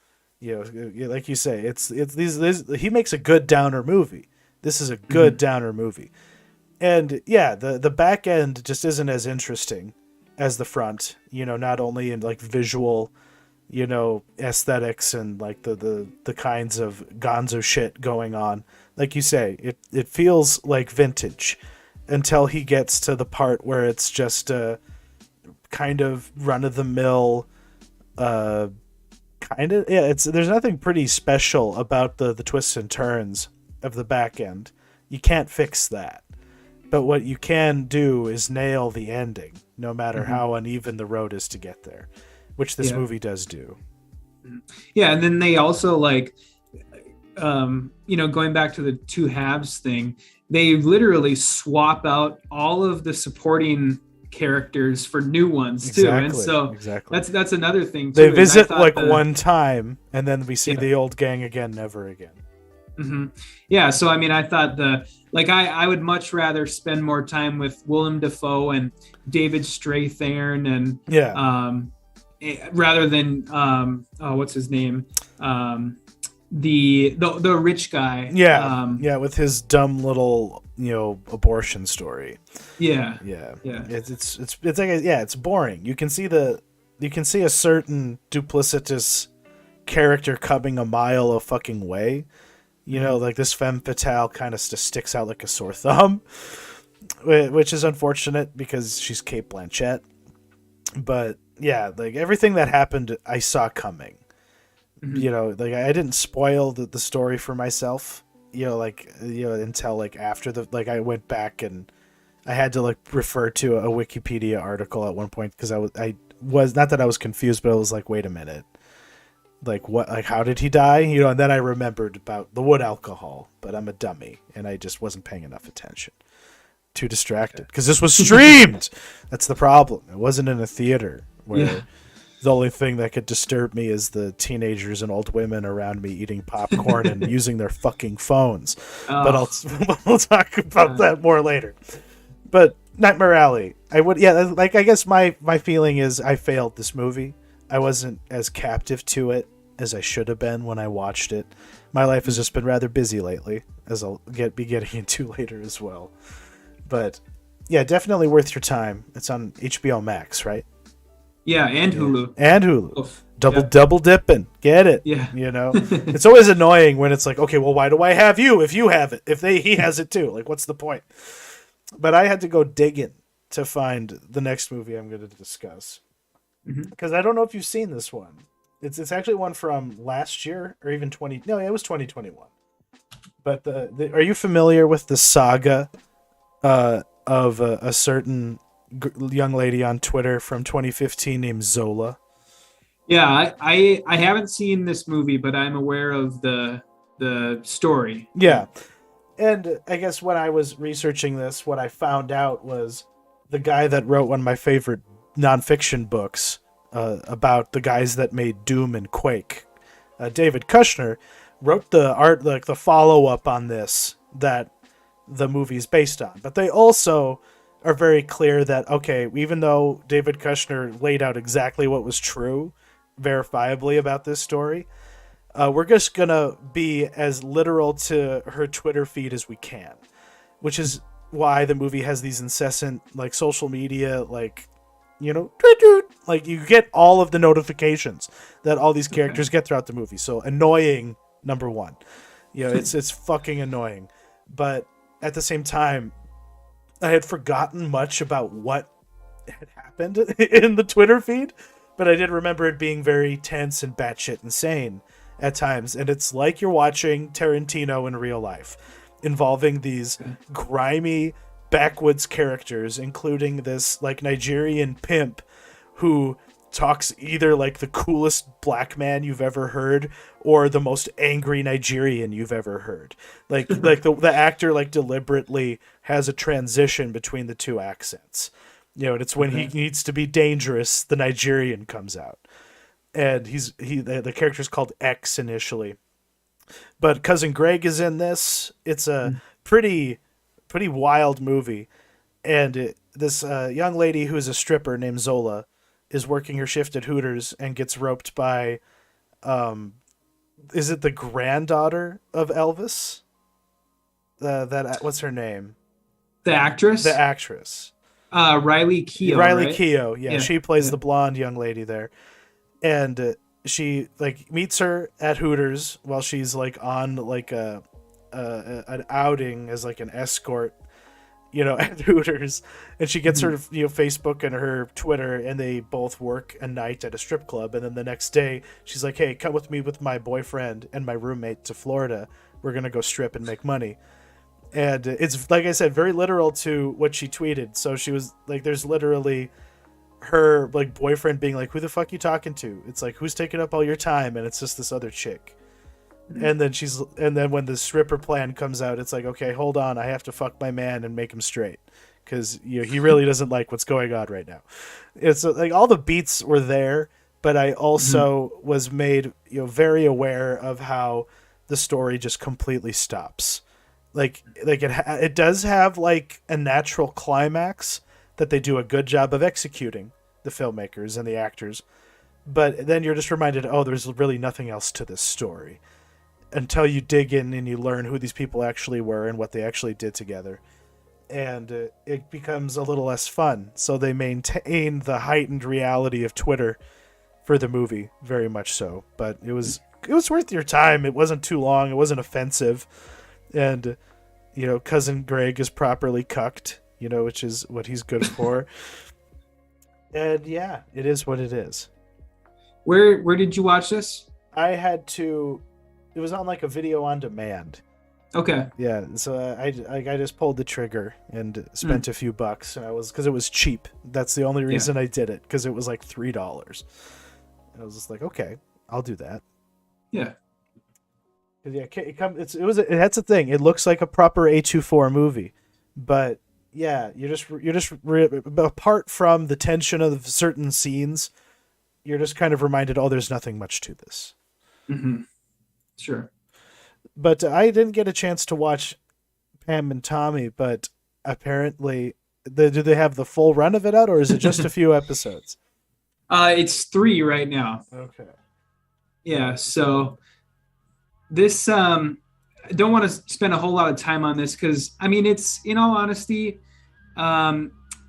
S2: Like you say, it's these he makes a good downer movie. This is a good downer movie. And the back end just isn't as interesting as the front, not only in like visual, aesthetics and like the kinds of gonzo shit going on. Like you say, it feels like vintage until he gets to the part where it's just a kind of run of the mill, there's nothing pretty special about the twists and turns of the back end. You can't fix that. But what you can do is nail the ending, no matter how uneven the road is to get there, which this movie does do.
S1: Yeah, and then they also like, going back to the two halves thing, they literally swap out all of the supporting characters for new ones too, and so
S2: Exactly.
S1: that's another thing
S2: They
S1: too. And I
S2: visit
S1: thought
S2: like one time, and then we see
S1: yeah.
S2: the old gang again, never again.
S1: Mm-hmm. Yeah, so I mean, I thought I would much rather spend more time with Willem Dafoe and David Strathairn and
S2: Yeah.
S1: Rather than what's his name, the rich guy.
S2: Yeah, with his dumb little abortion story.
S1: Yeah.
S2: It's like it's boring. You can see a certain duplicitous character coming a mile a fucking way. Like this femme fatale kind of just sticks out like a sore thumb, which is unfortunate because she's Cate Blanchett. But yeah, like everything that happened, I saw coming.
S1: Mm-hmm.
S2: Like I didn't spoil the story for myself. Until like after I went back and I had to like refer to a Wikipedia article at one point because I was not that I was confused, but I was like, wait a minute. Like what? Like how did he die? And then I remembered about the wood alcohol, but I'm a dummy and I just wasn't paying enough attention. Too distracted because this was streamed. That's the problem. It wasn't in a theater where the only thing that could disturb me is the teenagers and old women around me eating popcorn and using their fucking phones. Oh. But we'll talk about that more later. But Nightmare Alley, I guess my feeling is I failed this movie. I wasn't as captive to it as I should have been when I watched it. My life has just been rather busy lately, as I'll be getting into later as well. But yeah, definitely worth your time. It's on HBO Max, right?
S1: Yeah, and Hulu.
S2: And Hulu. Oof. Double dipping. Get it.
S1: Yeah.
S2: It's always annoying when it's like, okay, well, why do I have you if you have it? If he has it too. Like, what's the point? But I had to go digging to find the next movie I'm going to discuss. Because I don't know if you've seen this one. It's actually one from last year or even it was 2021. But are you familiar with the saga of a certain young lady on Twitter from 2015 named Zola?
S1: Yeah, I haven't seen this movie, but I'm aware of the story.
S2: Yeah. And I guess when I was researching this, what I found out was the guy that wrote one of my favorite nonfiction books about the guys that made Doom and Quake, David Kushner, wrote the follow-up on this that the movie's based on. But they also are very clear that, okay, even though David Kushner laid out exactly what was true, verifiably about this story, we're just gonna be as literal to her Twitter feed as we can, which is why the movie has these incessant like social media like you get all of the notifications that all these characters get throughout the movie. So annoying, number one. It's fucking annoying. But at the same time, I had forgotten much about what had happened in the Twitter feed, but I did remember it being very tense and batshit insane at times. And it's like you're watching Tarantino in real life, involving these grimy backwoods characters, including this like Nigerian pimp who talks either like the coolest black man you've ever heard or the most angry Nigerian you've ever heard. Like the actor like deliberately has a transition between the two accents. And it's when he needs to be dangerous, the Nigerian comes out. And the character's called X initially. But Cousin Greg is in this. It's a pretty wild movie. And this young lady who's a stripper named Zola is working her shift at Hooters and gets roped by, is it the granddaughter of Elvis? What's her name?
S1: The actress?
S2: The actress.
S1: Riley Keough.
S2: Riley
S1: right?
S2: Keough, yeah. She plays the blonde young lady there. And she like meets her at Hooters while she's like on like an outing as like an escort, at Hooters, and she gets her Facebook and her Twitter, and they both work a night at a strip club, and then the next day she's like, hey, come with me with my boyfriend and my roommate to Florida. We're gonna go strip and make money. And it's like I said, very literal to what she tweeted. So she was like, there's literally her like boyfriend being like, who the fuck you talking to? It's like, who's taking up all your time? And it's just this other chick. And then when the stripper plan comes out, it's like, okay, hold on, I have to fuck my man and make him straight, because he really doesn't like what's going on right now. It's like all the beats were there, but I also was made very aware of how the story just completely stops. Like it does have like a natural climax that they do a good job of executing, the filmmakers and the actors, but then you're just reminded, oh, there's really nothing else to this story, until you dig in and you learn who these people actually were and what they actually did together. And it becomes a little less fun. So they maintain the heightened reality of Twitter for the movie, very much so. But it was worth your time. It wasn't too long. It wasn't offensive. And, Cousin Greg is properly cucked, which is what he's good for. And yeah, it is what it is.
S1: Where did you watch this?
S2: It was on like a video on demand.
S1: Okay.
S2: Yeah, so I just pulled the trigger and spent a few bucks, and because it was cheap. That's the only reason I did it, because it was like $3. I was just like, okay, I'll do that.
S1: Yeah.
S2: Yeah, that's the thing. It looks like a proper A24 movie, but yeah, apart from the tension of certain scenes, you're just kind of reminded, oh, there's nothing much to this.
S1: Mm-hmm. Sure.
S2: But I didn't get a chance to watch Pam and Tommy, but apparently, do they have the full run of it out, or is it just a few episodes?
S1: It's 3 right now.
S2: Okay.
S1: Yeah, so this, I don't want to spend a whole lot of time on this because, it's, in all honesty,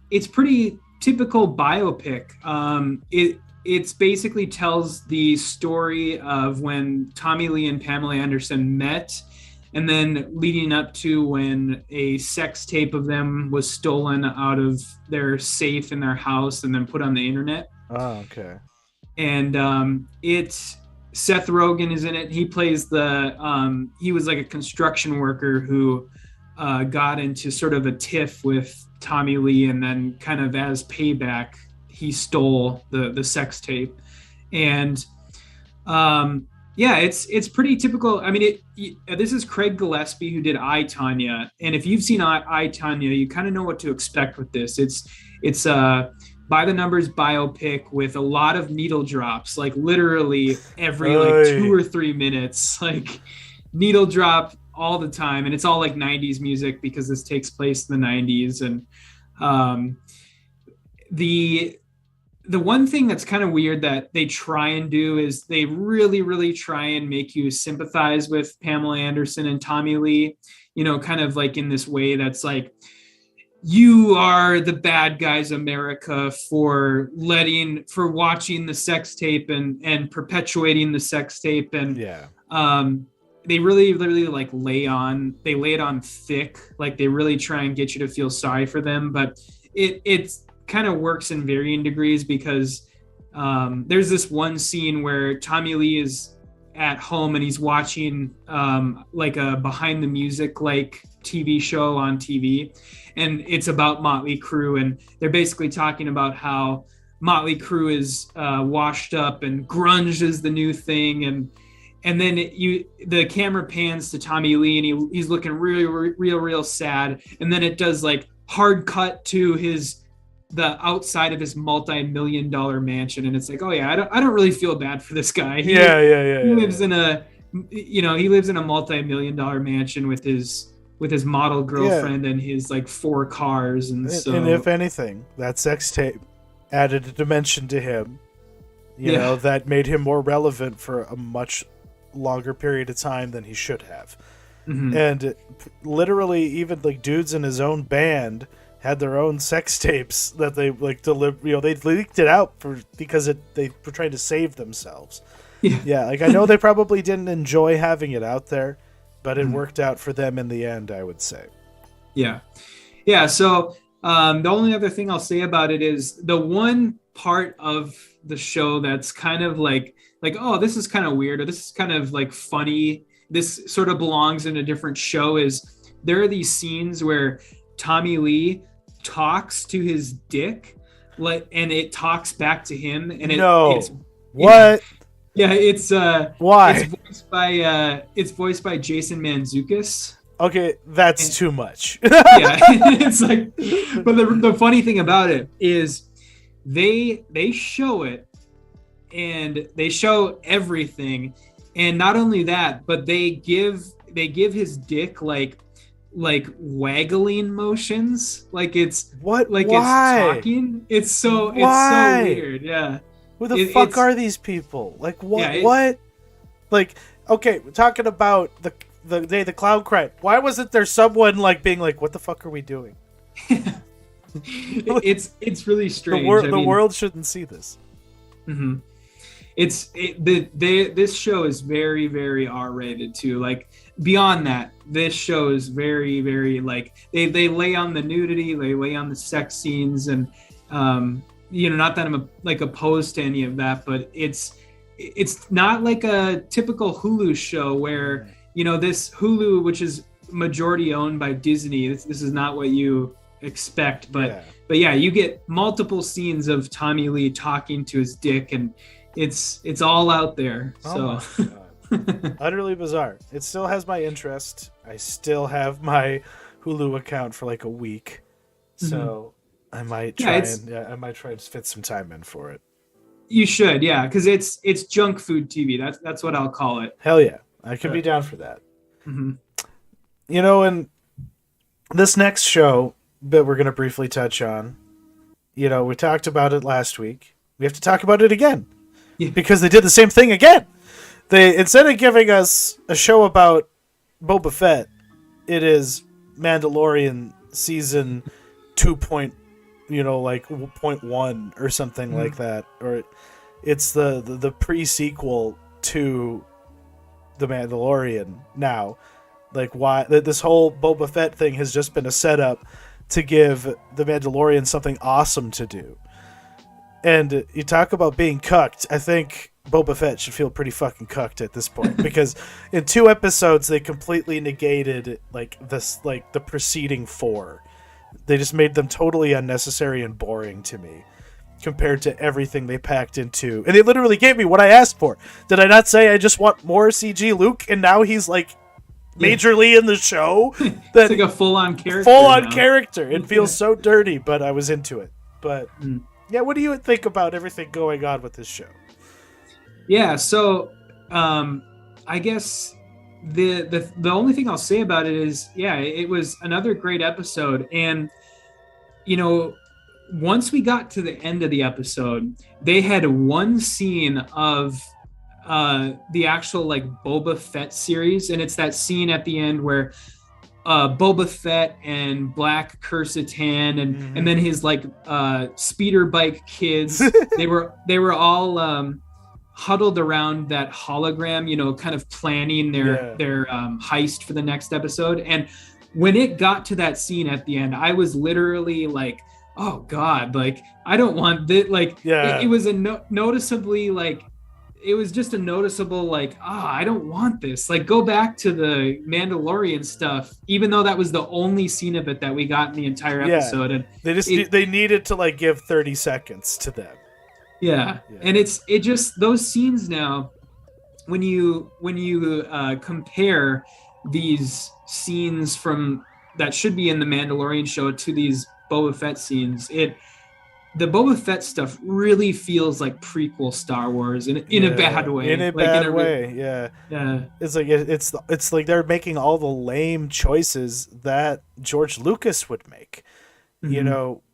S1: it's pretty typical biopic. It's basically tells the story of when Tommy Lee and Pamela Anderson met, and then leading up to when a sex tape of them was stolen out of their safe in their house and then put on the internet.
S2: Oh, okay.
S1: And Seth Rogen is in it. He plays he was like a construction worker who got into sort of a tiff with Tommy Lee, and then kind of as payback, he stole the sex tape. And it's pretty typical. This is Craig Gillespie, who did I, Tonya, and if you've seen I, Tonya, you kind of know what to expect with this. It's by the numbers biopic with a lot of needle drops, like literally every like 2 or 3 minutes, like needle drop all the time, and it's all like 90s music because this takes place in the 90s. And the one thing that's kind of weird that they try and do is they really, really try and make you sympathize with Pamela Anderson and Tommy Lee, kind of like in this way that's like, you are the bad guys, America, for watching the sex tape and perpetuating the sex tape. And they really literally like lay it on thick. Like they really try and get you to feel sorry for them, but it's kind of works in varying degrees, because there's this one scene where Tommy Lee is at home and he's watching like a behind the music like TV show on TV, and it's about Motley Crue, and they're basically talking about how Motley Crue is washed up and grunge is the new thing, and then the camera pans to Tommy Lee and he's looking real sad, and then it does like hard cut to the outside of his multi-million-dollar mansion, and it's like, oh yeah, I don't really feel bad for this guy. He lives in a multi-million-dollar mansion with his model girlfriend and his like 4 cars, and
S2: if anything, that sex tape added a dimension to him, you know, that made him more relevant for a much longer period of time than he should have. Mm-hmm. And literally, even like dudes in his own band had their own sex tapes that they like they leaked it out because they were trying to save themselves. Like I know they probably didn't enjoy having it out there, but it worked out for them in the end, I would say.
S1: So the only other thing I'll say about it is the one part of the show that's kind of like oh, this is kind of weird, or this is kind of like funny, this sort of belongs in a different show, is there are these scenes where Tommy Lee talks to his dick like, and it talks back to him, and it's
S2: No. What?
S1: yeah,
S2: Why?
S1: it's voiced by Jason Mantzoukas.
S2: Okay, that's too much.
S1: Yeah, it's like, but the funny thing about it is they show it, and they show everything, and not only that, but they give his dick like waggling motions, like it's
S2: what?
S1: like
S2: Why?
S1: it's talking. It's so weird. Yeah.
S2: Who the fuck are these people? Like what? Yeah, what? Like, okay, we're talking about the day the clown cried. Why wasn't there someone like being like, "What the fuck are we doing?"
S1: It's really strange.
S2: The world shouldn't see this.
S1: Mm-hmm. This show is very, very R-rated too. Like, beyond that, this show is very, very, like, they lay on the nudity, they lay on the sex scenes, and not that I'm like opposed to any of that, but it's not like a typical Hulu show where, this Hulu, which is majority owned by Disney, this is not what you expect, but yeah, you get multiple scenes of Tommy Lee talking to his dick, and it's all out there. So
S2: utterly bizarre. It still has my interest. I still have my Hulu account for like a week, so I might try and fit some time in for it.
S1: You should, yeah, because it's junk food TV. That's what I'll call it.
S2: Hell yeah, I can be down for that.
S1: Mm-hmm.
S2: And this next show that we're going to briefly touch on, we talked about it last week. We have to talk about it again because they did the same thing again. They, instead of giving us a show about Boba Fett, it is Mandalorian season 2.1 or something like that, or it's the pre-sequel to The Mandalorian now. Like, why this whole Boba Fett thing has just been a setup to give The Mandalorian something awesome to do. And you talk about being cucked. I think Boba Fett should feel pretty fucking cucked at this point, because in 2 episodes they completely negated the preceding 4. They just made them totally unnecessary and boring to me compared to everything they packed into. And they literally gave me what I asked for. Did I not say I just want more CG Luke, and now he's like majorly in the show?
S1: It's like a full-on character.
S2: Full-on character. It feels so dirty, but I was into it. But yeah, what do you think about everything going on with this show?
S1: Yeah, so I guess the only thing I'll say about it is, it was another great episode. And once we got to the end of the episode, they had one scene of the actual like Boba Fett series, and it's that scene at the end where Boba Fett and Black Cursitan and then his like speeder bike kids, they were all huddled around that hologram, kind of planning their heist for the next episode. And when it got to that scene at the end, I was literally like, oh God, like, I don't want this. Like, it was noticeably like, it was just a noticeable like, I don't want this. Like, go back to the Mandalorian stuff, even though that was the only scene of it that we got in the entire episode. And
S2: they needed to like give 30 seconds to them.
S1: Yeah. And it just, those scenes now, when you compare these scenes from that should be in the Mandalorian show to these Boba Fett scenes, the Boba Fett stuff really feels like prequel Star Wars in a bad way.
S2: In a bad way. It's like it's like they're making all the lame choices that George Lucas would make.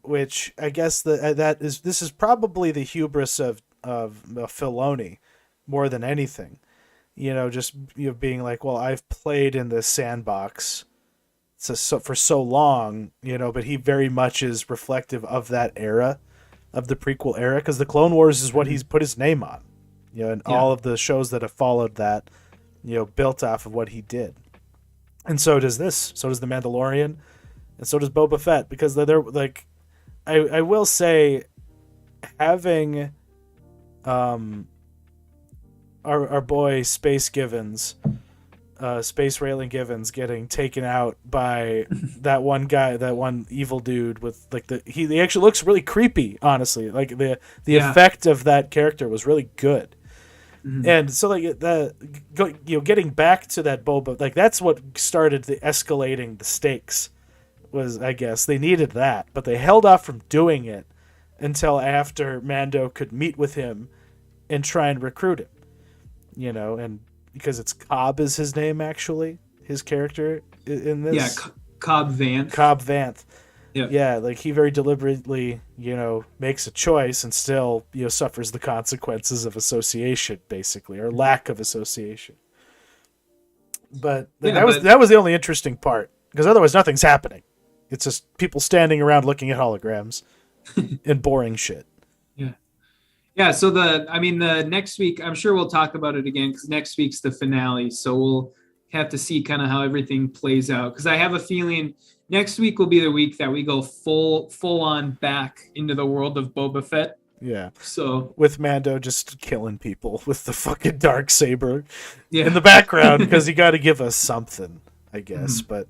S2: Which I guess this is probably the hubris of Filoni more than anything. Being like, well, I've played in this sandbox for so long, but he very much is reflective of that era, of the prequel era, because the Clone Wars is what he's put his name on, and all of the shows that have followed that, built off of what he did. And so does this. So does The Mandalorian, and so does Boba Fett, because they're like, I will say, having our boy Space Givens Space Raylan Givens getting taken out by that one guy, that one evil dude with like he actually looks really creepy, honestly. Like the effect of that character was really good. Mm-hmm. And so like getting back to that Boba, like that's what started the escalating the stakes. Was, I guess they needed that, but they held off from doing it until after Mando could meet with him and try and recruit him. You know, and because it's Cobb is his name, actually, his character in this.
S1: Yeah, Cobb Vanth.
S2: Cobb Vanth. Yeah, like he very deliberately, makes a choice and still, suffers the consequences of association, basically, or lack of association. But that was the only interesting part, because otherwise nothing's happening. It's just people standing around looking at holograms and boring shit.
S1: Yeah. Yeah, so the next week, I'm sure we'll talk about it again, because next week's the finale, so we'll have to see kind of how everything plays out, because I have a feeling next week will be the week that we go full on back into the world of Boba Fett.
S2: Yeah.
S1: So
S2: with Mando just killing people with the fucking darksaber in the background, because you got to give us something, I guess. But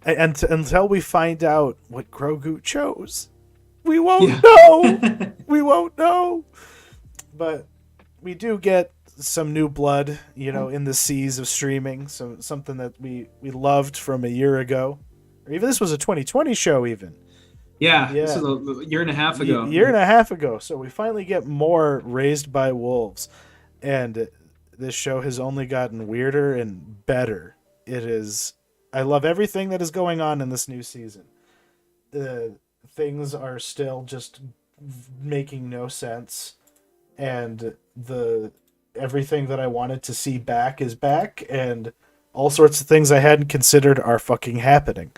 S2: until we find out what Grogu chose, we won't know. We won't know. But we do get some new blood, in the seas of streaming. So something that we loved from a year ago, or even this was a 2020 show, even.
S1: Yeah. This was a year and a half ago.
S2: Year and a half ago. So we finally get more Raised by Wolves, and this show has only gotten weirder and better. I love everything that is going on in this new season. The things are still just making no sense, and everything that I wanted to see back is back, and all sorts of things I hadn't considered are fucking happening.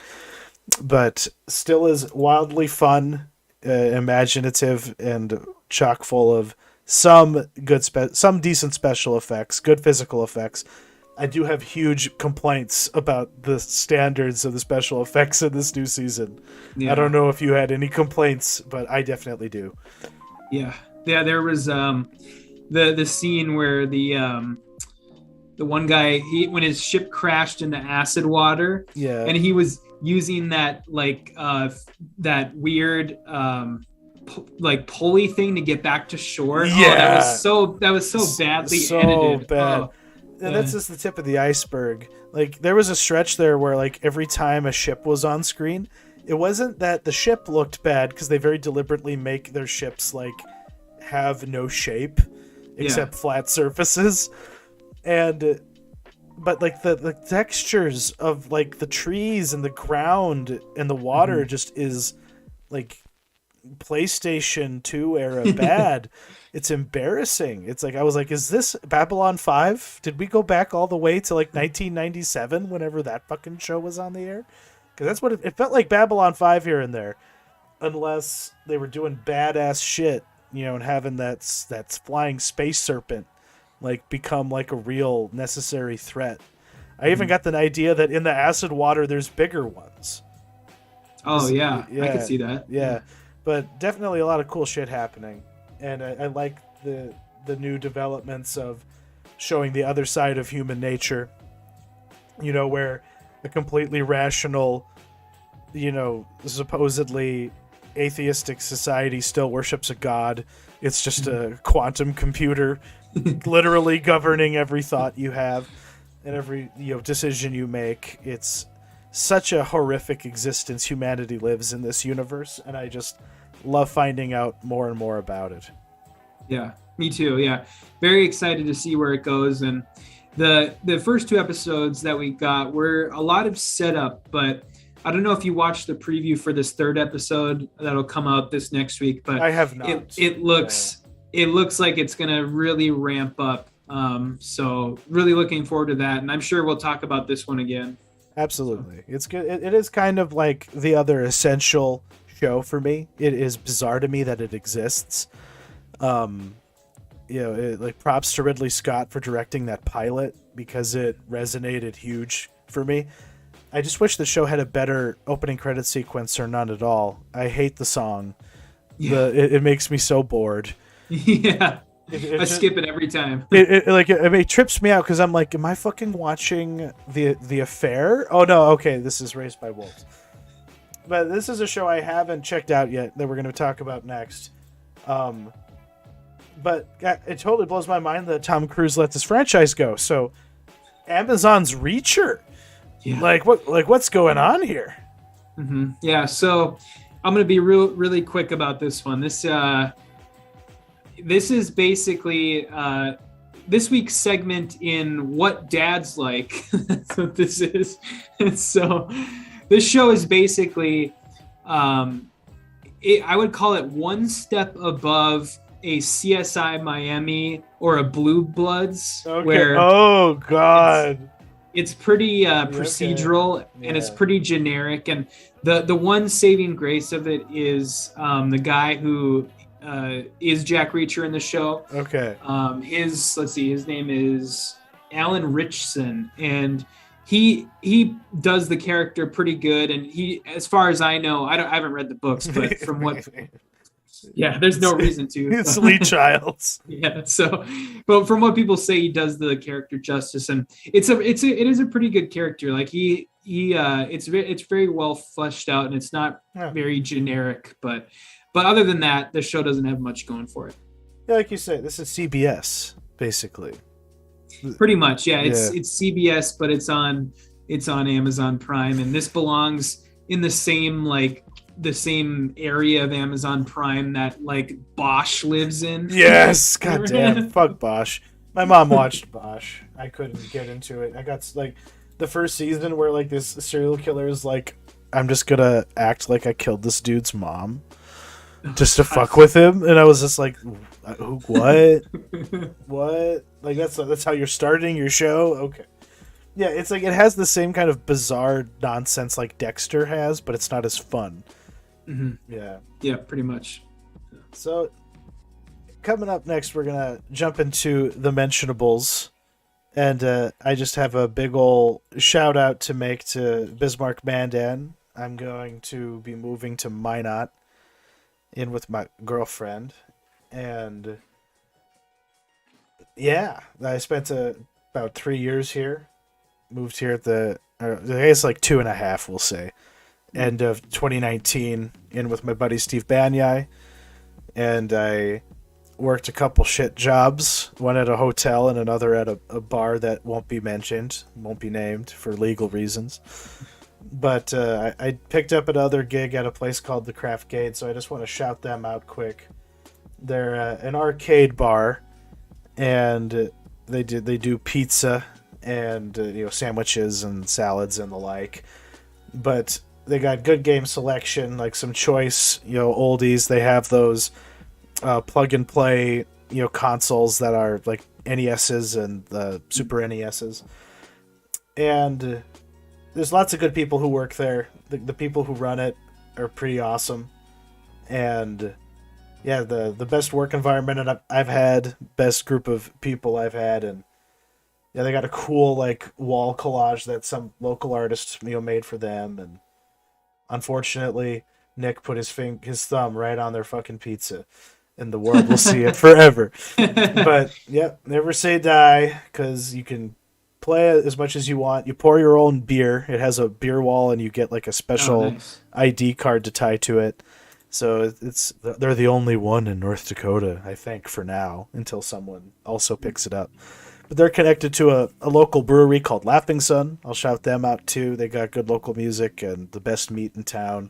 S2: But still is wildly fun, imaginative, and chock full of some decent special effects, good physical effects. I do have huge complaints about the standards of the special effects in this new season. Yeah. I don't know if you had any complaints, but I definitely do.
S1: Yeah. There was the scene where the one guy, when his ship crashed into acid water, and he was using that that weird pulley thing to get back to shore.
S2: Yeah,
S1: that was so badly edited.
S2: Bad. And that's just the tip of the iceberg. Like, there was a stretch there where, like, every time a ship was on screen, it wasn't that the ship looked bad, because they very deliberately make their ships, like, have no shape except flat surfaces. But, like, the textures of, like, the trees and the ground and the water just is, like, PlayStation 2 era bad. It's embarrassing. It's like, I was like, is this Babylon 5? Did we go back all the way to like 1997 whenever that fucking show was on the air? Because that's what it felt like, Babylon 5 here and there, unless they were doing badass shit, and having that flying space serpent like become like a real necessary threat. I even got the idea that in the acid water there's bigger ones.
S1: Oh yeah, I could see that.
S2: Yeah. But definitely a lot of cool shit happening. And I like the new developments of showing the other side of human nature, where a completely rational, supposedly atheistic society still worships a god. It's just a quantum computer literally governing every thought you have and every decision you make. It's such a horrific existence humanity lives in this universe, and I just love finding out more and more about it.
S1: Yeah, me too. Yeah, very excited to see where it goes. And the first two episodes that we got were a lot of setup, but I don't know if you watched the preview for this third episode that'll come out this next week, but
S2: I have not.
S1: It looks like it's gonna really ramp up. So really looking forward to that, and I'm sure we'll talk about this one again.
S2: Absolutely, it's good. It is kind of like the other essential show for me. It is bizarre to me that it exists. Like, props to Ridley Scott for directing that pilot, because it resonated huge for me. I just wish the show had a better opening credit sequence, or none at all. I hate the song. Yeah. It makes me so bored.
S1: Yeah. I skip it every time.
S2: It trips me out because I'm like, am I fucking watching the Affair? Oh no, okay, this is Raised by Wolves. But this is a show I haven't checked out yet that we're going to talk about next. But it totally blows my mind that Tom Cruise let this franchise go. So Amazon's Reacher, what's going on here?
S1: Mm-hmm. Yeah, so I'm going to be really quick about this one. This is basically this week's segment in What Dad's Like. That's what this is. And so this show is basically, I would call it one step above a CSI Miami or a Blue Bloods.
S2: Okay.
S1: Where
S2: oh, God.
S1: It's pretty procedural, and it's pretty generic. And the one saving grace of it is the guy who is Jack Reacher in the show.
S2: Okay.
S1: His name is Alan Richson, and he does the character pretty good. And he, as far as I know, I haven't read the books, but from what, there's no reason to.
S2: It's Lee Childs.
S1: Yeah. So, but from what people say, he does the character justice, and it is a pretty good character. Like it's very well fleshed out, and it's not very generic, but other than that, the show doesn't have much going for it.
S2: Yeah, like you say, this is CBS basically.
S1: Pretty much, yeah. It's CBS, but it's on Amazon Prime, and this belongs in the same area of Amazon Prime that like Bosch lives in.
S2: Yes, goddamn, fuck Bosch. My mom watched Bosch. I couldn't get into it. I got like the first season where like this serial killer is like, I'm just gonna act like I killed this dude's mom just to fuck with him, and I was just like, what? What? Like that's how you're starting your show? Okay. Yeah, it's like it has the same kind of bizarre nonsense like Dexter has, but it's not as fun.
S1: Mm-hmm. Yeah, pretty much.
S2: So coming up next, we're gonna jump into the Mentionables, and I just have a big ol' shout out to make to Bismarck Mandan. I'm going to be moving to Minot in with my girlfriend, and I spent about 3 years here. Moved here I guess like 2.5, we'll say. End of 2019, in with my buddy Steve Banyai, and I worked a couple shit jobs, one at a hotel and another at a bar that won't be named for legal reasons. But I picked up another gig at a place called the Craftgate, so I just want to shout them out quick. They're an arcade bar, and they do pizza and sandwiches and salads and the like, but they got good game selection, like some choice, oldies. They have those plug and play, consoles that are like NESs and the Super NESs. And there's lots of good people who work there. The people who run it are pretty awesome. And yeah, the best work environment I've had, best group of people I've had, and yeah, they got a cool like wall collage that some local artist made for them, and unfortunately, Nick put his thumb right on their fucking pizza, and the world will see it forever. But yeah, never say die, because you can play as much as you want. You pour your own beer. It has a beer wall, and you get like a special ID card to tie to it. So they're the only one in North Dakota, I think, for now, until someone also picks it up. But they're connected to a local brewery called Laughing Sun. I'll shout them out too. They got good local music and the best meat in town.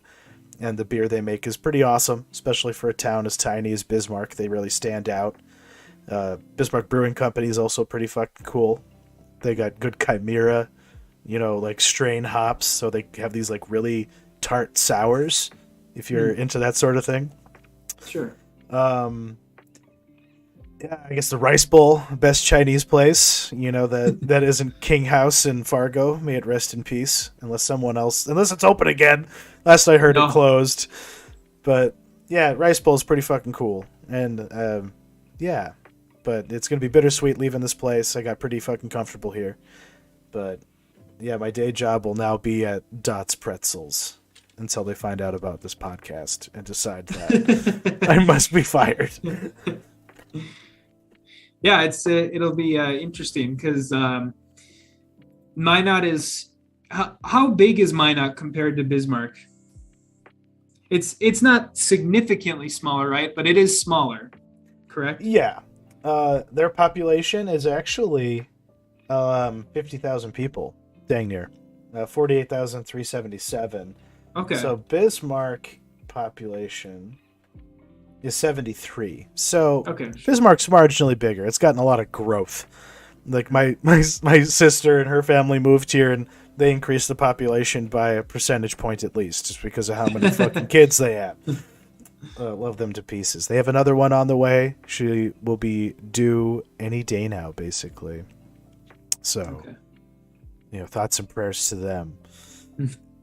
S2: And the beer they make is pretty awesome, especially for a town as tiny as Bismarck. They really stand out. Bismarck Brewing Company is also pretty fucking cool. They got good Chimera, like strain hops. So they have these like really tart sours, if you're into that sort of thing.
S1: Sure.
S2: Yeah, I guess the Rice Bowl, best Chinese place, that isn't King House in Fargo. May it rest in peace. Unless it's open again. Last I heard it closed. But yeah, Rice Bowl is pretty fucking cool. And yeah, but it's going to be bittersweet leaving this place. I got pretty fucking comfortable here. But yeah, my day job will now be at Dot's Pretzels until they find out about this podcast and decide that I must be fired.
S1: Yeah, it'll be interesting because Minot is how big is Minot compared to Bismarck? It's not significantly smaller, right? But it is smaller, correct?
S2: Yeah. Their population is actually 50,000 people, dang near. 48,377.
S1: Okay.
S2: So Bismarck population is 73. So
S1: Okay.
S2: Bismarck's marginally bigger. It's gotten a lot of growth. Like my sister and her family moved here, and they increased the population by a percentage point at least, just because of how many fucking kids they have. Love them to pieces. They have another one on the way. She will be due any day now, basically. So, thoughts and prayers to them.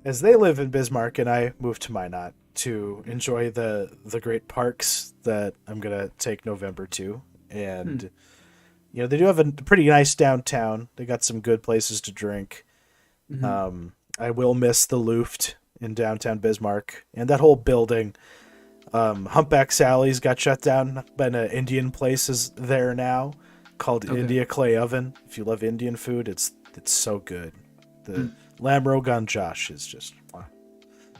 S2: As they live in Bismarck and I move to Minot to enjoy the great parks that I'm going to take November to. And, they do have a pretty nice downtown. They got some good places to drink. I will miss the Luft in downtown Bismarck and that whole building. Humpback Sally's got shut down, but an Indian place is there now called India Clay Oven. If you love Indian food, it's so good. The lamb rogan Josh is just,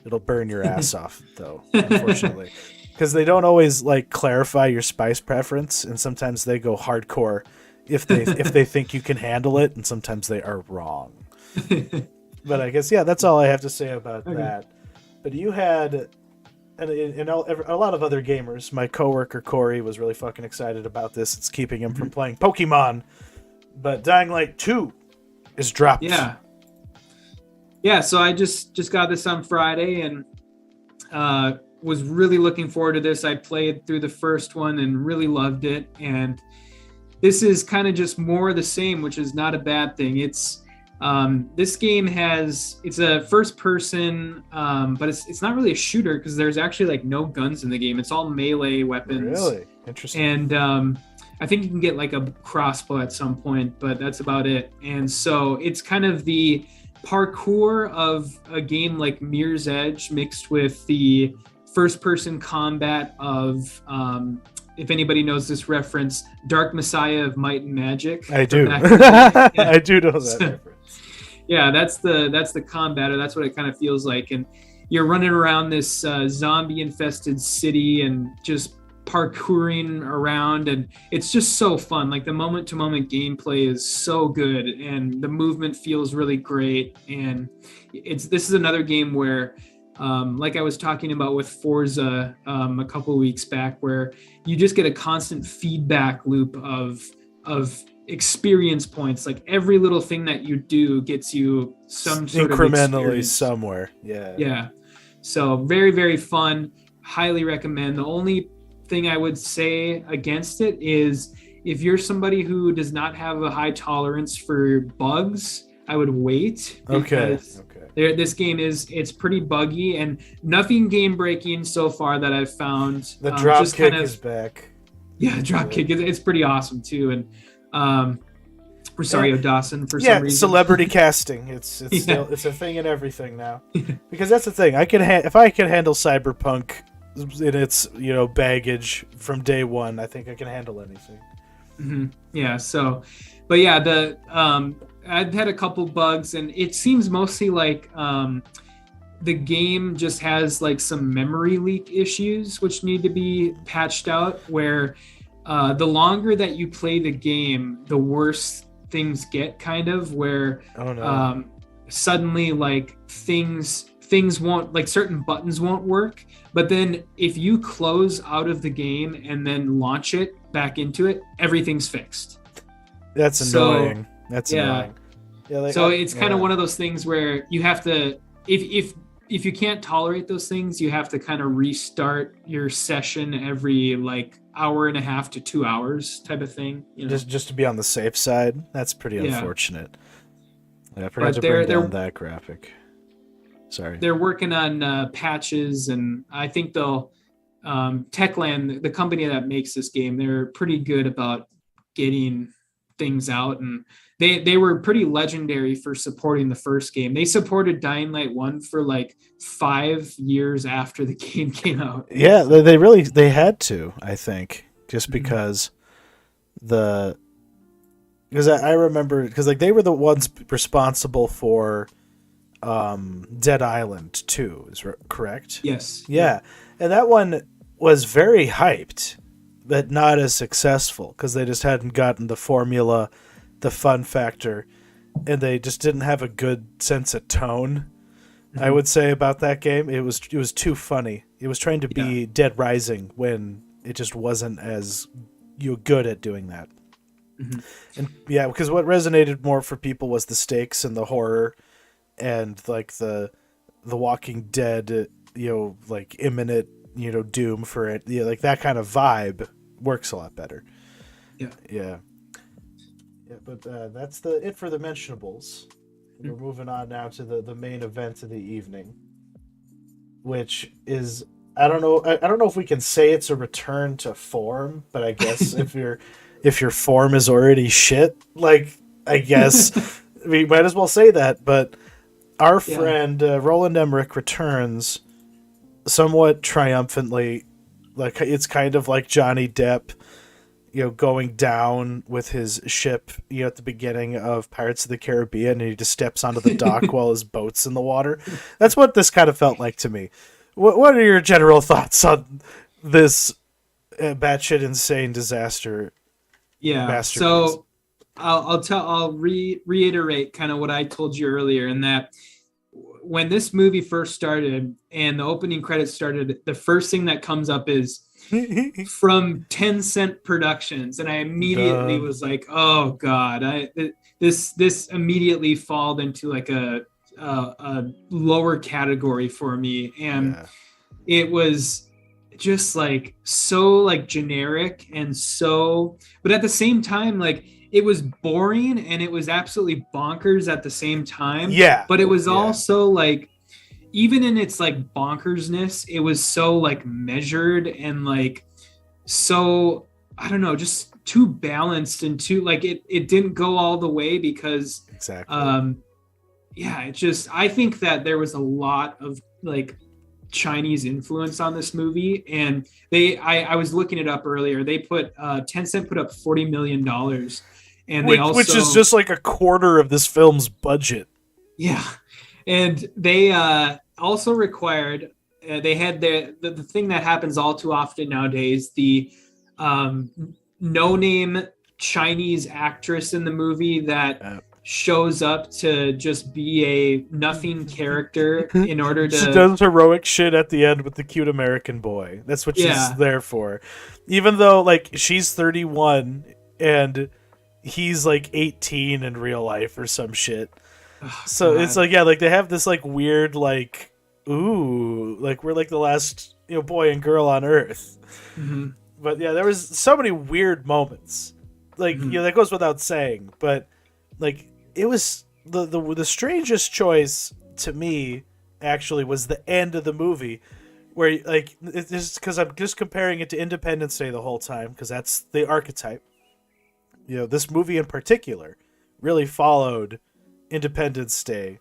S2: it'll burn your ass off though, unfortunately, because they don't always like clarify your spice preference, and sometimes they go hardcore if they think you can handle it, and sometimes they are wrong. But I guess that's all I have to say about that. But you had. And a lot of other gamers, my coworker Corey was really fucking excited about this. It's keeping him from playing Pokemon. But Dying Light 2 is dropped.
S1: Yeah, so I just got this on Friday and was really looking forward to this. I played through the first one and really loved it. And this is kind of just more of the same, which is not a bad thing. This game it's a first person, but it's not really a shooter because there's actually like no guns in the game. It's all melee weapons.
S2: Really interesting.
S1: And I think you can get like a crossbow at some point, but that's about it. And so it's kind of the parkour of a game like Mirror's Edge mixed with the first person combat of if anybody knows this reference, Dark Messiah of Might and Magic.
S2: I do. I do know that reference.
S1: Yeah, that's the combat, or that's what it kind of feels like. And you're running around this zombie-infested city and just parkouring around, and it's just so fun. Like the moment-to-moment gameplay is so good, and the movement feels really great. And this is another game where, like I was talking about with Forza a couple of weeks back, where you just get a constant feedback loop of experience points. Like every little thing that you do gets you some sort of
S2: incrementally somewhere. Yeah.
S1: So very, very fun. Highly recommend. The only thing I would say against it is if you're somebody who does not have a high tolerance for bugs, I would wait.
S2: Okay.
S1: This game it's pretty buggy and nothing game breaking so far that I've found.
S2: The drop kick is back.
S1: Yeah, drop kick. It's pretty awesome too. And Rosario Dawson for some reason.
S2: Celebrity casting. It's still a thing in everything now. Because that's the thing. If I can handle Cyberpunk in its baggage from day one, I think I can handle anything.
S1: Mm-hmm. Yeah. So, but yeah, I've had a couple bugs, and it seems mostly like the game just has like some memory leak issues which need to be patched out. Where the longer that you play the game, the worse things get, kind of, where suddenly like things won't, like certain buttons won't work, but then if you close out of the game and then launch it back into it, everything's fixed.
S2: That's annoying. Annoying. Yeah,
S1: so it's kind of one of those things where you have to, if you can't tolerate those things, you have to kind of restart your session every like hour and a half to 2 hours type of thing.
S2: Just to be on the safe side. That's pretty unfortunate. I forgot to bring down that graphic. Sorry.
S1: They're working on patches, and I think they'll Techland, the company that makes this game, they're pretty good about getting things out, and they were pretty legendary for supporting the first game. They supported Dying Light 1 for like 5 years after the game came out.
S2: Yeah, they had to, I think, just because the because I remember because like they were the ones responsible for Dead Island 2, is correct?
S1: Yes.
S2: Yeah, and that one was very hyped, but not as successful because they just hadn't gotten the formula, the fun factor, and they just didn't have a good sense of tone. I would say about that game, it was too funny. It was trying to be Dead Rising when it just wasn't as good at doing that.
S1: Mm-hmm.
S2: And yeah, because what resonated more for people was the stakes and the horror, and like the Walking Dead, like imminent, doom for it. Yeah, like that kind of vibe works a lot better.
S1: Yeah.
S2: Yeah. Yeah, but that's it for the mentionables. We're moving on now to the main event of the evening, which is I don't know if we can say it's a return to form, but I guess if your form is already shit, like I guess we might as well say that. But our friend Roland Emmerich returns somewhat triumphantly, like it's kind of like Johnny Depp, going down with his ship, at the beginning of Pirates of the Caribbean, and he just steps onto the dock while his boat's in the water. That's what this kind of felt like to me. What are your general thoughts on this batshit insane disaster?
S1: Yeah. So I'll reiterate kind of what I told you earlier, in that when this movie first started and the opening credits started, the first thing that comes up is from 10 Cent Productions, and I immediately was like, oh god, this immediately fall into like a lower category for me, and it was just like so like generic and so, but at the same time like it was boring and it was absolutely bonkers at the same time. But it was also like, even in its like bonkersness, it was so like measured and like so, I don't know, just too balanced and too like it didn't go all the way because I think that there was a lot of like Chinese influence on this movie, and I was looking it up earlier. They put 10 Cent put up $40 million, and
S2: which is just like a quarter of this film's budget.
S1: Yeah, and they also required. They had the thing that happens all too often nowadays. The no-name Chinese actress in the movie that shows up to just be a nothing character in order to...
S2: She does heroic shit at the end with the cute American boy. That's what she's there for. Even though, like, she's 31 and he's, like, 18 in real life or some shit. Oh, so God. It's like, like, they have this, like, weird, like, ooh, like, we're, like, the last, boy and girl on Earth.
S1: Mm-hmm.
S2: But, there was so many weird moments. Like, that goes without saying. But, like... It was the strangest choice to me. Actually, was the end of the movie, where like it's just because I'm just comparing it to Independence Day the whole time because that's the archetype. This movie in particular really followed Independence Day.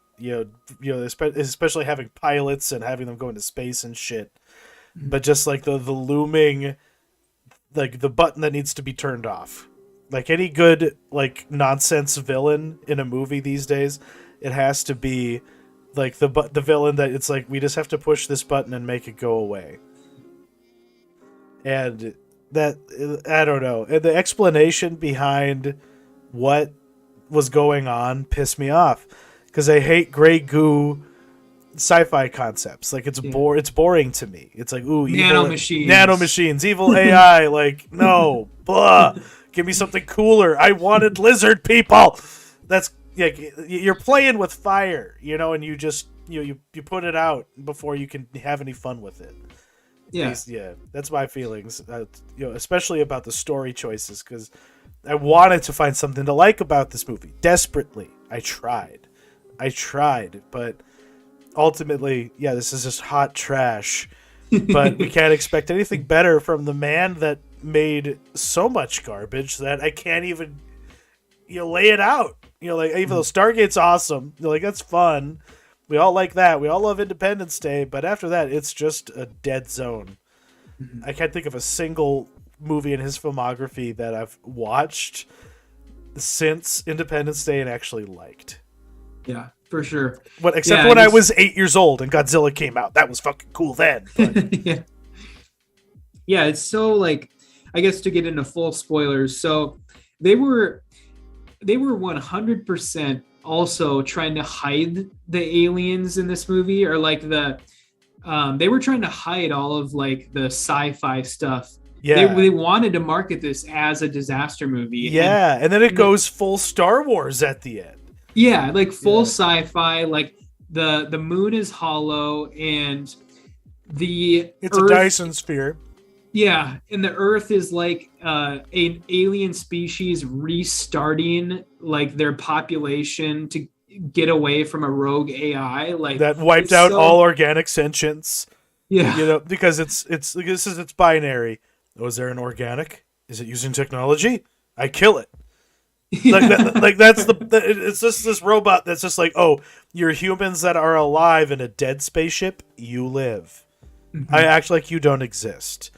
S2: Especially having pilots and having them go into space and shit. But just like the looming, like the button that needs to be turned off. Like any good like nonsense villain in a movie these days, it has to be like the villain that it's like we just have to push this button and make it go away. And that I don't know. And the explanation behind what was going on pissed me off because I hate gray goo sci-fi concepts. Like it's boring to me. It's like ooh, nanomachines, evil AI. Like no, blah. Give me something cooler. I wanted lizard people. That's you're playing with fire, and you just you put it out before you can have any fun with it. That's my feelings. Especially about the story choices because I wanted to find something to like about this movie desperately. I tried, but ultimately, this is just hot trash. But we can't expect anything better from the man that made so much garbage that I can't even lay it out. Like even though Stargate's awesome, like that's fun. We all like that. We all love Independence Day, but after that, it's just a dead zone. I can't think of a single movie in his filmography that I've watched since Independence Day and actually liked.
S1: Yeah, for sure.
S2: Except when I was 8 years old and Godzilla came out. That was fucking cool then. But...
S1: yeah, it's so like, I guess to get into full spoilers. So they were 100% also trying to hide the aliens in this movie, or like they were trying to hide all of like the sci-fi stuff. Yeah, they wanted to market this as a disaster movie.
S2: Yeah, and then it goes full Star Wars at the end.
S1: Yeah, like full sci-fi. Like the moon is hollow and it's
S2: a Dyson sphere.
S1: Yeah, and the Earth is like an alien species restarting like their population to get away from a rogue AI, like
S2: that wiped out all organic sentience.
S1: Yeah,
S2: because it's binary. Oh, is there an organic? Is it using technology? I kill it. Like that's it's just this robot that's just like, oh, you're humans that are alive in a dead spaceship. You live. I act like you don't exist.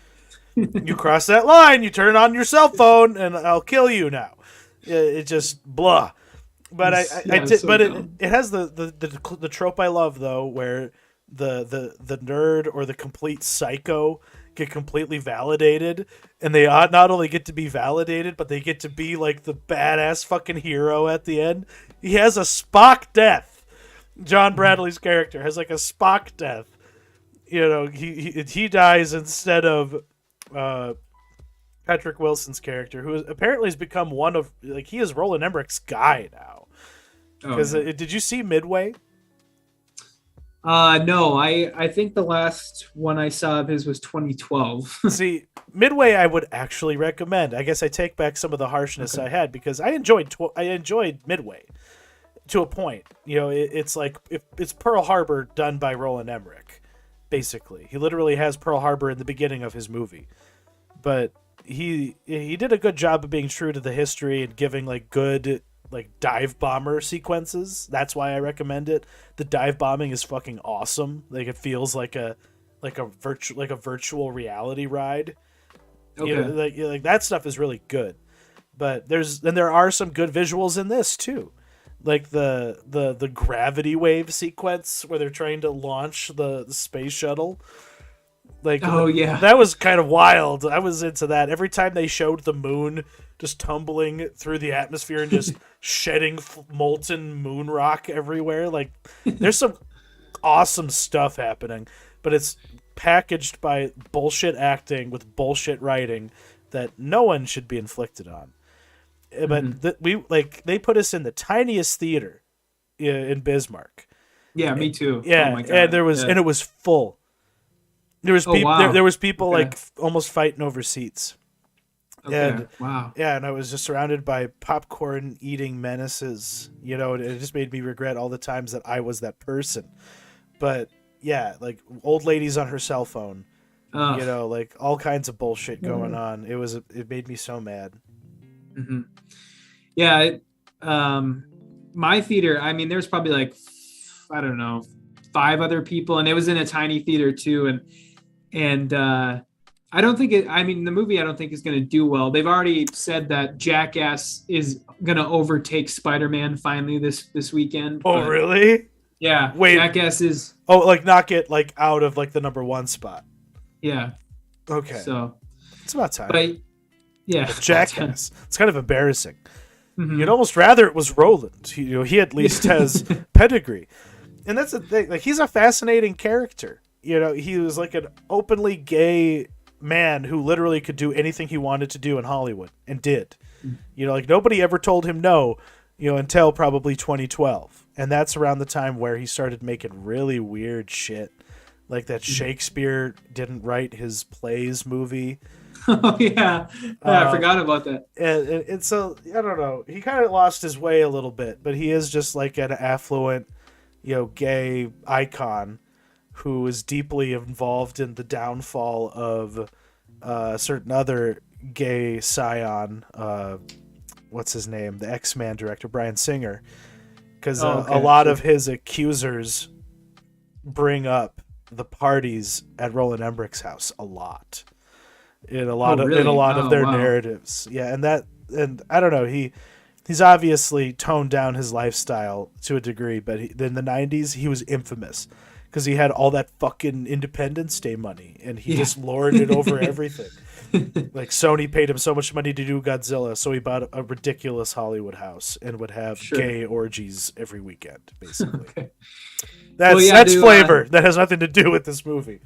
S2: You cross that line, you turn on your cell phone, and I'll kill you now. It just blah. But it has the trope I love though, where the nerd or the complete psycho get completely validated, and they not only get to be validated, but they get to be like the badass fucking hero at the end. He has a Spock death. John Bradley's character has like a Spock death. He dies instead of Patrick Wilson's character, who apparently has become one of he is Roland Emmerich's guy now. Because did you see Midway?
S1: No, I think the last one I saw of his was 2012.
S2: See, Midway I would actually recommend. I guess I take back some of the harshness I had, because I enjoyed Midway to a point. It's like it's Pearl Harbor done by Roland Emmerich. Basically, he literally has Pearl Harbor in the beginning of his movie, but he did a good job of being true to the history and giving like good like dive bomber sequences. That's why I recommend it. The dive bombing is fucking awesome. Like it feels like a virtual reality ride. Okay. Like that stuff is really good. But there are some good visuals in this too. Like the gravity wave sequence where they're trying to launch the space shuttle. That was kind of wild. I was into that. Every time they showed the moon just tumbling through the atmosphere and just shedding molten moon rock everywhere, like there's some awesome stuff happening, but it's packaged by bullshit acting with bullshit writing that no one should be inflicted on. But they put us in the tiniest theater in Bismarck.
S1: Yeah, me too.
S2: Yeah,
S1: oh my God.
S2: And and it was full. There was there was people like almost fighting over seats.
S1: Okay.
S2: And,
S1: wow.
S2: Yeah, and I was just surrounded by popcorn eating menaces. It just made me regret all the times that I was that person. But yeah, like old ladies on her cell phone. Like all kinds of bullshit going on. It made me so mad.
S1: Mm-hmm. Yeah, my theater, I mean, there's probably like, I don't know, 5 other people, and it was in a tiny theater too. And I don't think the movie I don't think is going to do well. They've already said that Jackass is going to overtake Spider-Man finally this weekend.
S2: Oh, really?
S1: Yeah.
S2: Wait.
S1: Jackass is...
S2: Oh, like knock it like out of like the number 1 spot.
S1: Yeah.
S2: Okay.
S1: So
S2: it's about time.
S1: But yeah.
S2: Jackass. It's kind of embarrassing.
S1: Mm-hmm.
S2: You'd almost rather it was Roland. He at least has pedigree. And that's the thing. Like, he's a fascinating character. He was like an openly gay man who literally could do anything he wanted to do in Hollywood and did. Like nobody ever told him no, until probably 2012. And that's around the time where he started making really weird shit. Like that Shakespeare didn't write his plays movie.
S1: Oh, yeah. I forgot about that.
S2: And so, I don't know. He kind of lost his way a little bit, but he is just like an affluent, gay icon who is deeply involved in the downfall of a certain other gay scion. What's his name? The X-Man director, Bryan Singer. Because a lot of his accusers bring up the parties at Roland Emmerich's house a lot. in a lot of their narratives. Yeah, and I don't know, he's obviously toned down his lifestyle to a degree, but in the 90s he was infamous because he had all that fucking Independence Day money and he just lorded it over everything. Like Sony paid him so much money to do Godzilla, so he bought a ridiculous Hollywood house and would have gay orgies every weekend, basically. Okay. That's flavor. That has nothing to do with this movie.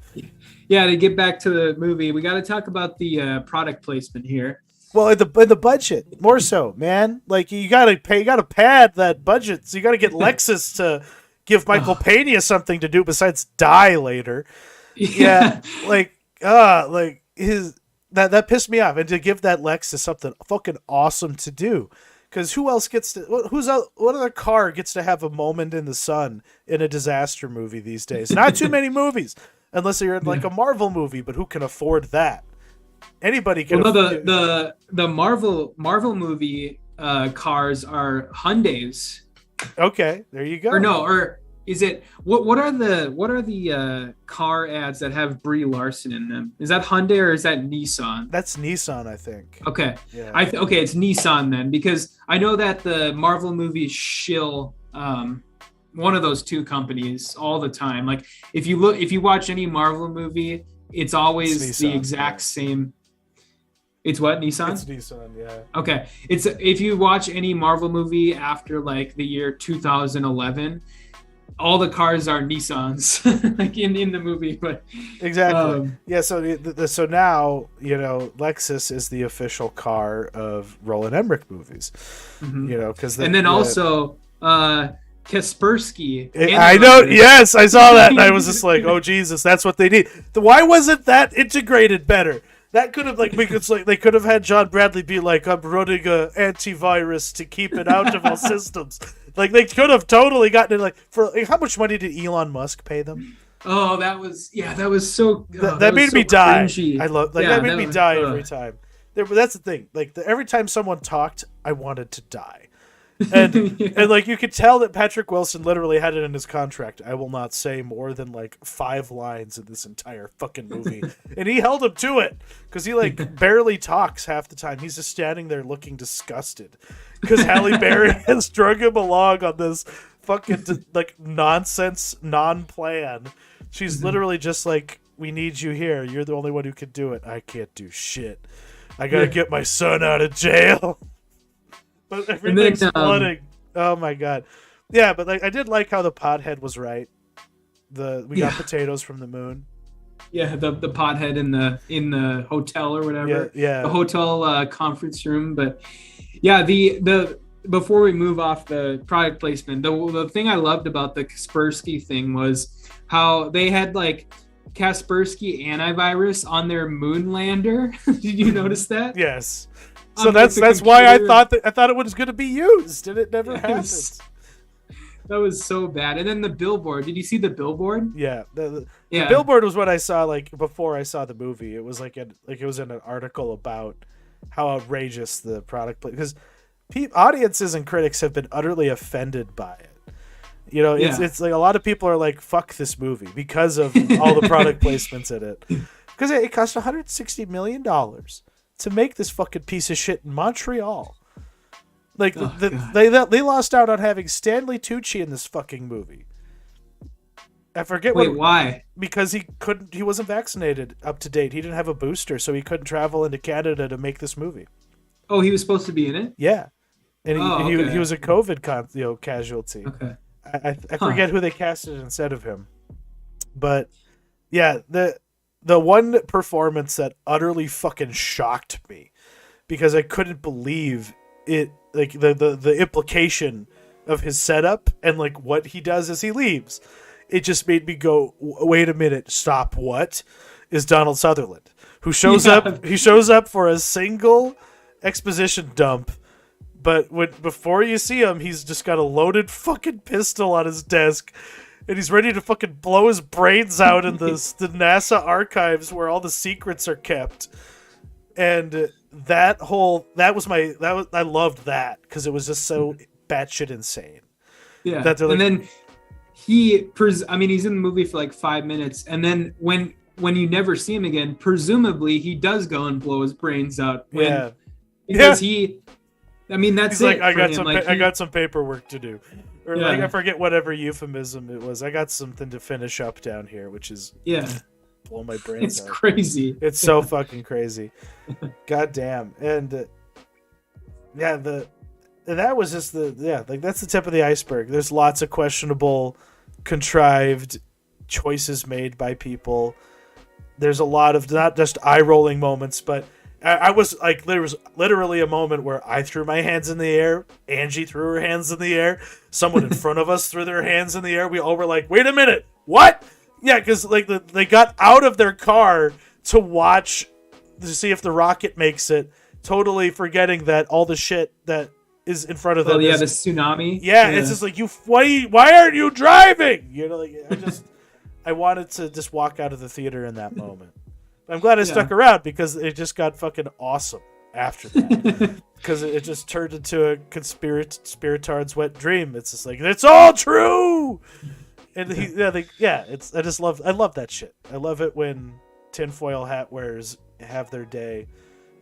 S1: Yeah, to get back to the movie, we got to talk about the product placement here.
S2: Well, in the budget, more so, man. Like you gotta pad that budget. So you gotta get Lexus to give Michael Pena something to do besides die later. Yeah, like his. That pissed me off, and to give that Lexus something fucking awesome to do, because who else gets to? What other car gets to have a moment in the sun in a disaster movie these days? Not too many movies, unless you're in like a Marvel movie. But who can afford that? Anybody can.
S1: Well, the Marvel movie cars are Hyundais.
S2: Okay, there you go.
S1: Or is it what are the car ads that have Brie Larson in them? Is that Hyundai or is that Nissan?
S2: That's Nissan, I think.
S1: Okay.
S2: Yeah.
S1: Okay, it's Nissan then, because I know that the Marvel movies shill one of those two companies all the time. Like if you watch any Marvel movie, it's always Nissan, the exact same. It's what, Nissan?
S2: It's Nissan, yeah.
S1: Okay. It's if you watch any Marvel movie after like the year 2011, all the cars are Nissans like in the movie, but
S2: exactly. Yeah, so now, Lexus is the official car of Roland Emmerich movies. Mm-hmm. Cuz
S1: also Kaspersky.
S2: I know. Yes, I saw that and I was just like, "Oh Jesus, that's what they need." Why wasn't that integrated better? That could have they could have had John Bradley be like, "I'm running a antivirus to keep it out of all systems." Like they could have totally gotten it. How much money did Elon Musk pay them?
S1: Oh, that was so.
S2: That made me die. I love that made me die every time. That's the thing. Like every time someone talked, I wanted to die. And and like you could tell that Patrick Wilson literally had it in his contract. I will not say more than like 5 lines in this entire fucking movie, and he held him to it because he like barely talks half the time. He's just standing there looking disgusted because Halle Berry has drug him along on this fucking like nonsense non-plan. She's literally just like, "We need you here. You're the only one who can do it. I can't do shit. I gotta get my son out of jail." But everything's flooding. Oh my god. Yeah, but like I did like how the pothead was right. We got potatoes from the moon.
S1: Yeah, the pothead in the hotel or whatever.
S2: Yeah.
S1: The hotel conference room. But yeah, the before we move off the product placement, the thing I loved about the Kaspersky thing was how they had like Kaspersky antivirus on their moon lander. Did you notice that?
S2: Yes. So that's why I thought it was going to be used, and it never happened.
S1: That was so bad. And then the billboard. Did you see the billboard?
S2: Yeah, the billboard was what I saw like before I saw the movie. It was it was in an article about how outrageous the product because audiences and critics have been utterly offended by it. It's like a lot of people are like, "Fuck this movie" because of all the product placements in it. Because it cost $160 million. To make this fucking piece of shit in Montreal. Like they lost out on having Stanley Tucci in this fucking movie. I forget
S1: why?
S2: Because he wasn't vaccinated up to date. He didn't have a booster, so he couldn't travel into Canada to make this movie.
S1: Oh, he was supposed to be in it?
S2: Yeah. And he was a COVID casualty.
S1: Okay.
S2: I forget who they casted instead of him. But yeah, the one performance that utterly fucking shocked me because I couldn't believe it, like the implication of his setup and like what he does as he leaves. It just made me go, wait a minute, stop, what? Is Donald Sutherland, who shows up. He shows up for a single exposition dump, but before you see him, he's just got a loaded fucking pistol on his desk. And he's ready to fucking blow his brains out in the NASA archives where all the secrets are kept. And I loved that because it was just so batshit insane.
S1: Yeah. And then he's in the movie for like 5 minutes. And then when when you never see him again, presumably he does go and blow his brains out.
S2: Yeah.
S1: Because that's
S2: He's
S1: it.
S2: like, I
S1: He-
S2: got some paperwork to do. Or
S1: Yeah.
S2: like, I forget whatever euphemism it was. I got something to finish up down here, which is blow my brains
S1: It's
S2: out.
S1: crazy.
S2: It's so fucking crazy. God damn. And that was just that's the tip of the iceberg. There's lots of questionable, contrived choices made by people. There's a lot of not just eye-rolling moments, but I was like, there was literally a moment where I threw my hands in the air, Angie threw her hands in the air, someone in front of us threw their hands in the air. We all were like, wait a minute, what? Yeah, because like they got out of their car to watch to see if the rocket makes it, totally forgetting that all the shit that is in front of them.
S1: The tsunami.
S2: Yeah, it's just like, why aren't you driving? You know, like I wanted to just walk out of the theater in that moment. But I'm glad I stuck around because it just got fucking awesome after that. Because it just turned into a spiritard's wet dream. It's just like, it's all true. And I love that shit. I love it when tinfoil hat wearers have their day.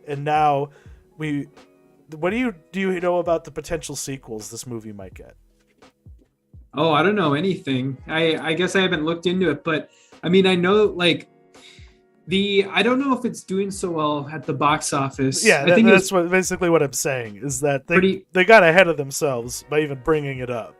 S2: And now what do you know about the potential sequels this movie might get?
S1: Oh, I don't know anything. I guess I haven't looked into it, but I mean, I know like I don't know if it's doing so well at the box office.
S2: Yeah,
S1: I think
S2: that's basically what I'm saying is that they got ahead of themselves by even bringing it up.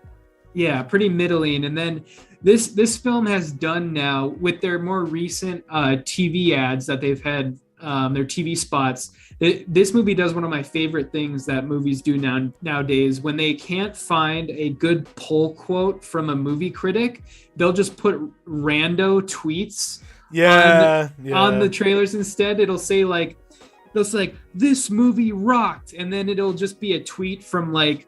S1: Yeah, pretty middling. And then this film has done now with their more recent TV ads that they've had, their TV spots. This movie does one of my favorite things that movies do nowadays. When they can't find a good pull quote from a movie critic, they'll just put rando tweets on the trailers instead. It'll say like this movie rocked, and then it'll just be a tweet from like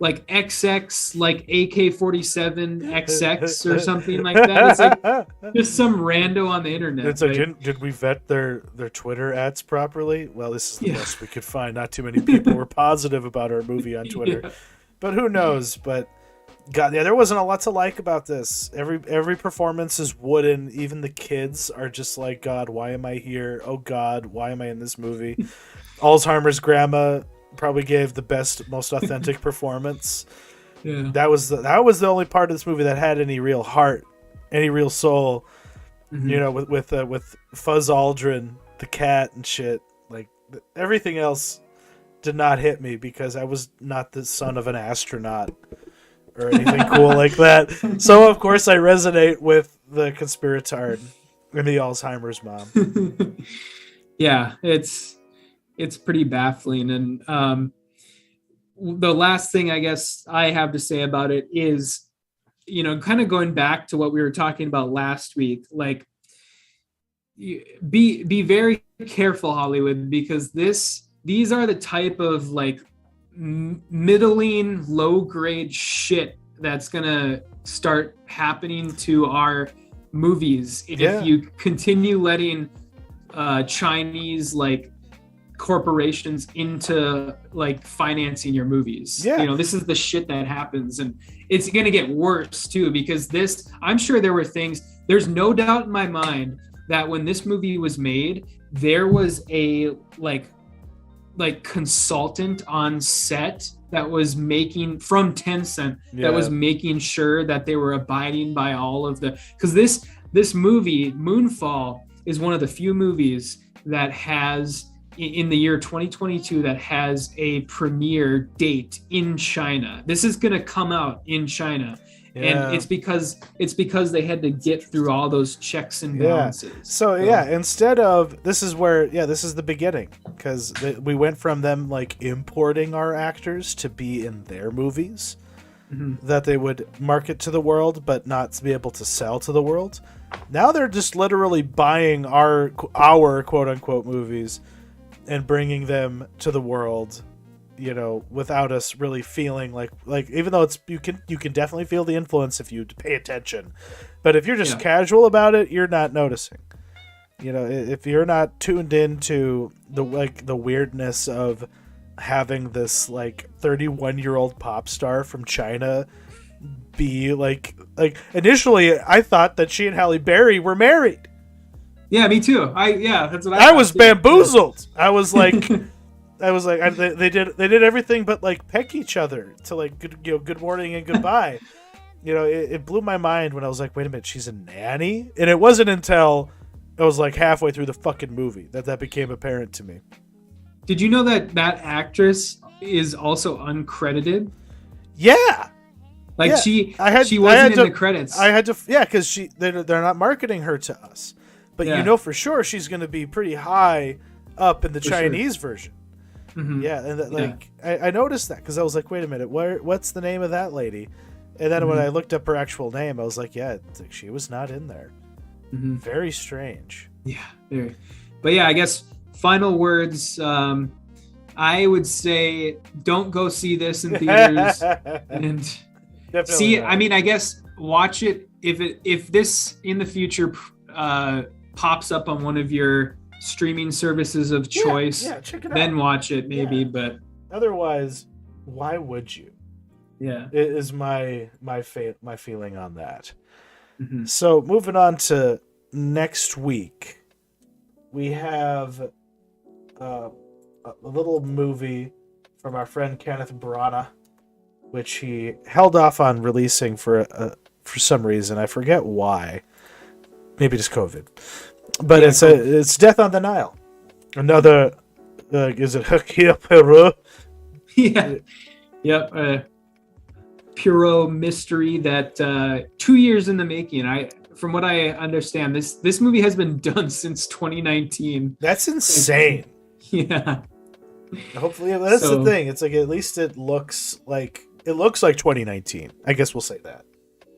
S1: XX, like AK-47 XX or something like that. It's like just some rando on the internet.
S2: It's like, did we vet their Twitter ads properly? Well, this is the best we could find. Not too many people were positive about our movie on Twitter, but who knows? But God, yeah, there wasn't a lot to like about this. Every performance is wooden. Even the kids are just like, God, why am I here? Oh God, why am I in this movie? Alzheimer's grandma probably gave the best, most authentic performance. Yeah, that was the only part of this movie that had any real heart, any real soul. Mm-hmm. You know, with Fuzz Aldrin, the cat and shit. Like everything else did not hit me because I was not the son of an astronaut or anything cool like that. So of course I resonate with the conspiratard and the Alzheimer's mom.
S1: Yeah, it's pretty baffling. And the last thing I guess I have to say about it is, you know, kind of going back to what we were talking about last week, like be very careful, Hollywood, because these are the type of like middling, low grade shit that's gonna start happening to our movies if you continue letting Chinese like corporations into like financing your movies. You know, this is the shit that happens, and it's gonna get worse too, because I'm sure there were things, there's no doubt in my mind that when this movie was made, there was a like consultant on set that was making from Tencent that was making sure that they were abiding by all of the, because this movie Moonfall is one of the few movies that has in the year 2022 that has a premiere date in China. This is going to come out in China. And it's because they had to get through all those checks and balances. So
S2: instead of this is the beginning, because we went from them like importing our actors to be in their movies that they would market to the world but not be able to sell to the world. Now they're just literally buying our quote unquote movies and bringing them to the world, you know, without us really feeling like even though you can definitely feel the influence if you pay attention, but if you're just casual about it, you're not noticing. You know, if you're not tuned into the weirdness of having this like 31-year-old pop star from China be like initially I thought that she and Halle Berry were married.
S1: Yeah, me too. That's what I
S2: I
S1: thought
S2: was
S1: too.
S2: bamboozled. I was like, they did everything but like peck each other to like good morning and goodbye. It blew my mind when I was like, wait a minute, she's a nanny, and it wasn't until I was like halfway through the fucking movie that became apparent to me.
S1: Did you know that actress is also uncredited?
S2: Yeah.
S1: Like
S2: yeah.
S1: she wasn't in the credits.
S2: I had to, because they're not marketing her to us, but for sure she's going to be pretty high up in the Chinese version.
S1: Mm-hmm.
S2: Yeah, and I noticed that because I was like, wait a minute, what's the name of that lady? And then when I looked up her actual name, I was like, yeah, she was not in there. Mm-hmm. Very strange.
S1: Yeah, very. But yeah, I guess final words. I would say don't go see this in theaters and
S2: Definitely
S1: see.
S2: not.
S1: I mean, I guess watch it if this in the future pops up on one of your streaming services of choice.
S2: Yeah, check it out.
S1: Then watch it maybe, but
S2: otherwise, why would you?
S1: Yeah,
S2: it is my feeling on that.
S1: Mm-hmm.
S2: So moving on to next week, we have a little movie from our friend Kenneth Branagh, which he held off on releasing for some reason. I forget why. Maybe just COVID. But it's Death on the Nile. Another is it Hercule Poirot?
S1: Yeah. Yep. Poirot mystery that 2 years in the making. From what I understand, this movie has been done since 2019.
S2: That's insane.
S1: Yeah.
S2: Hopefully, that's the thing. It's like at least it looks like 2019. I guess we'll say that.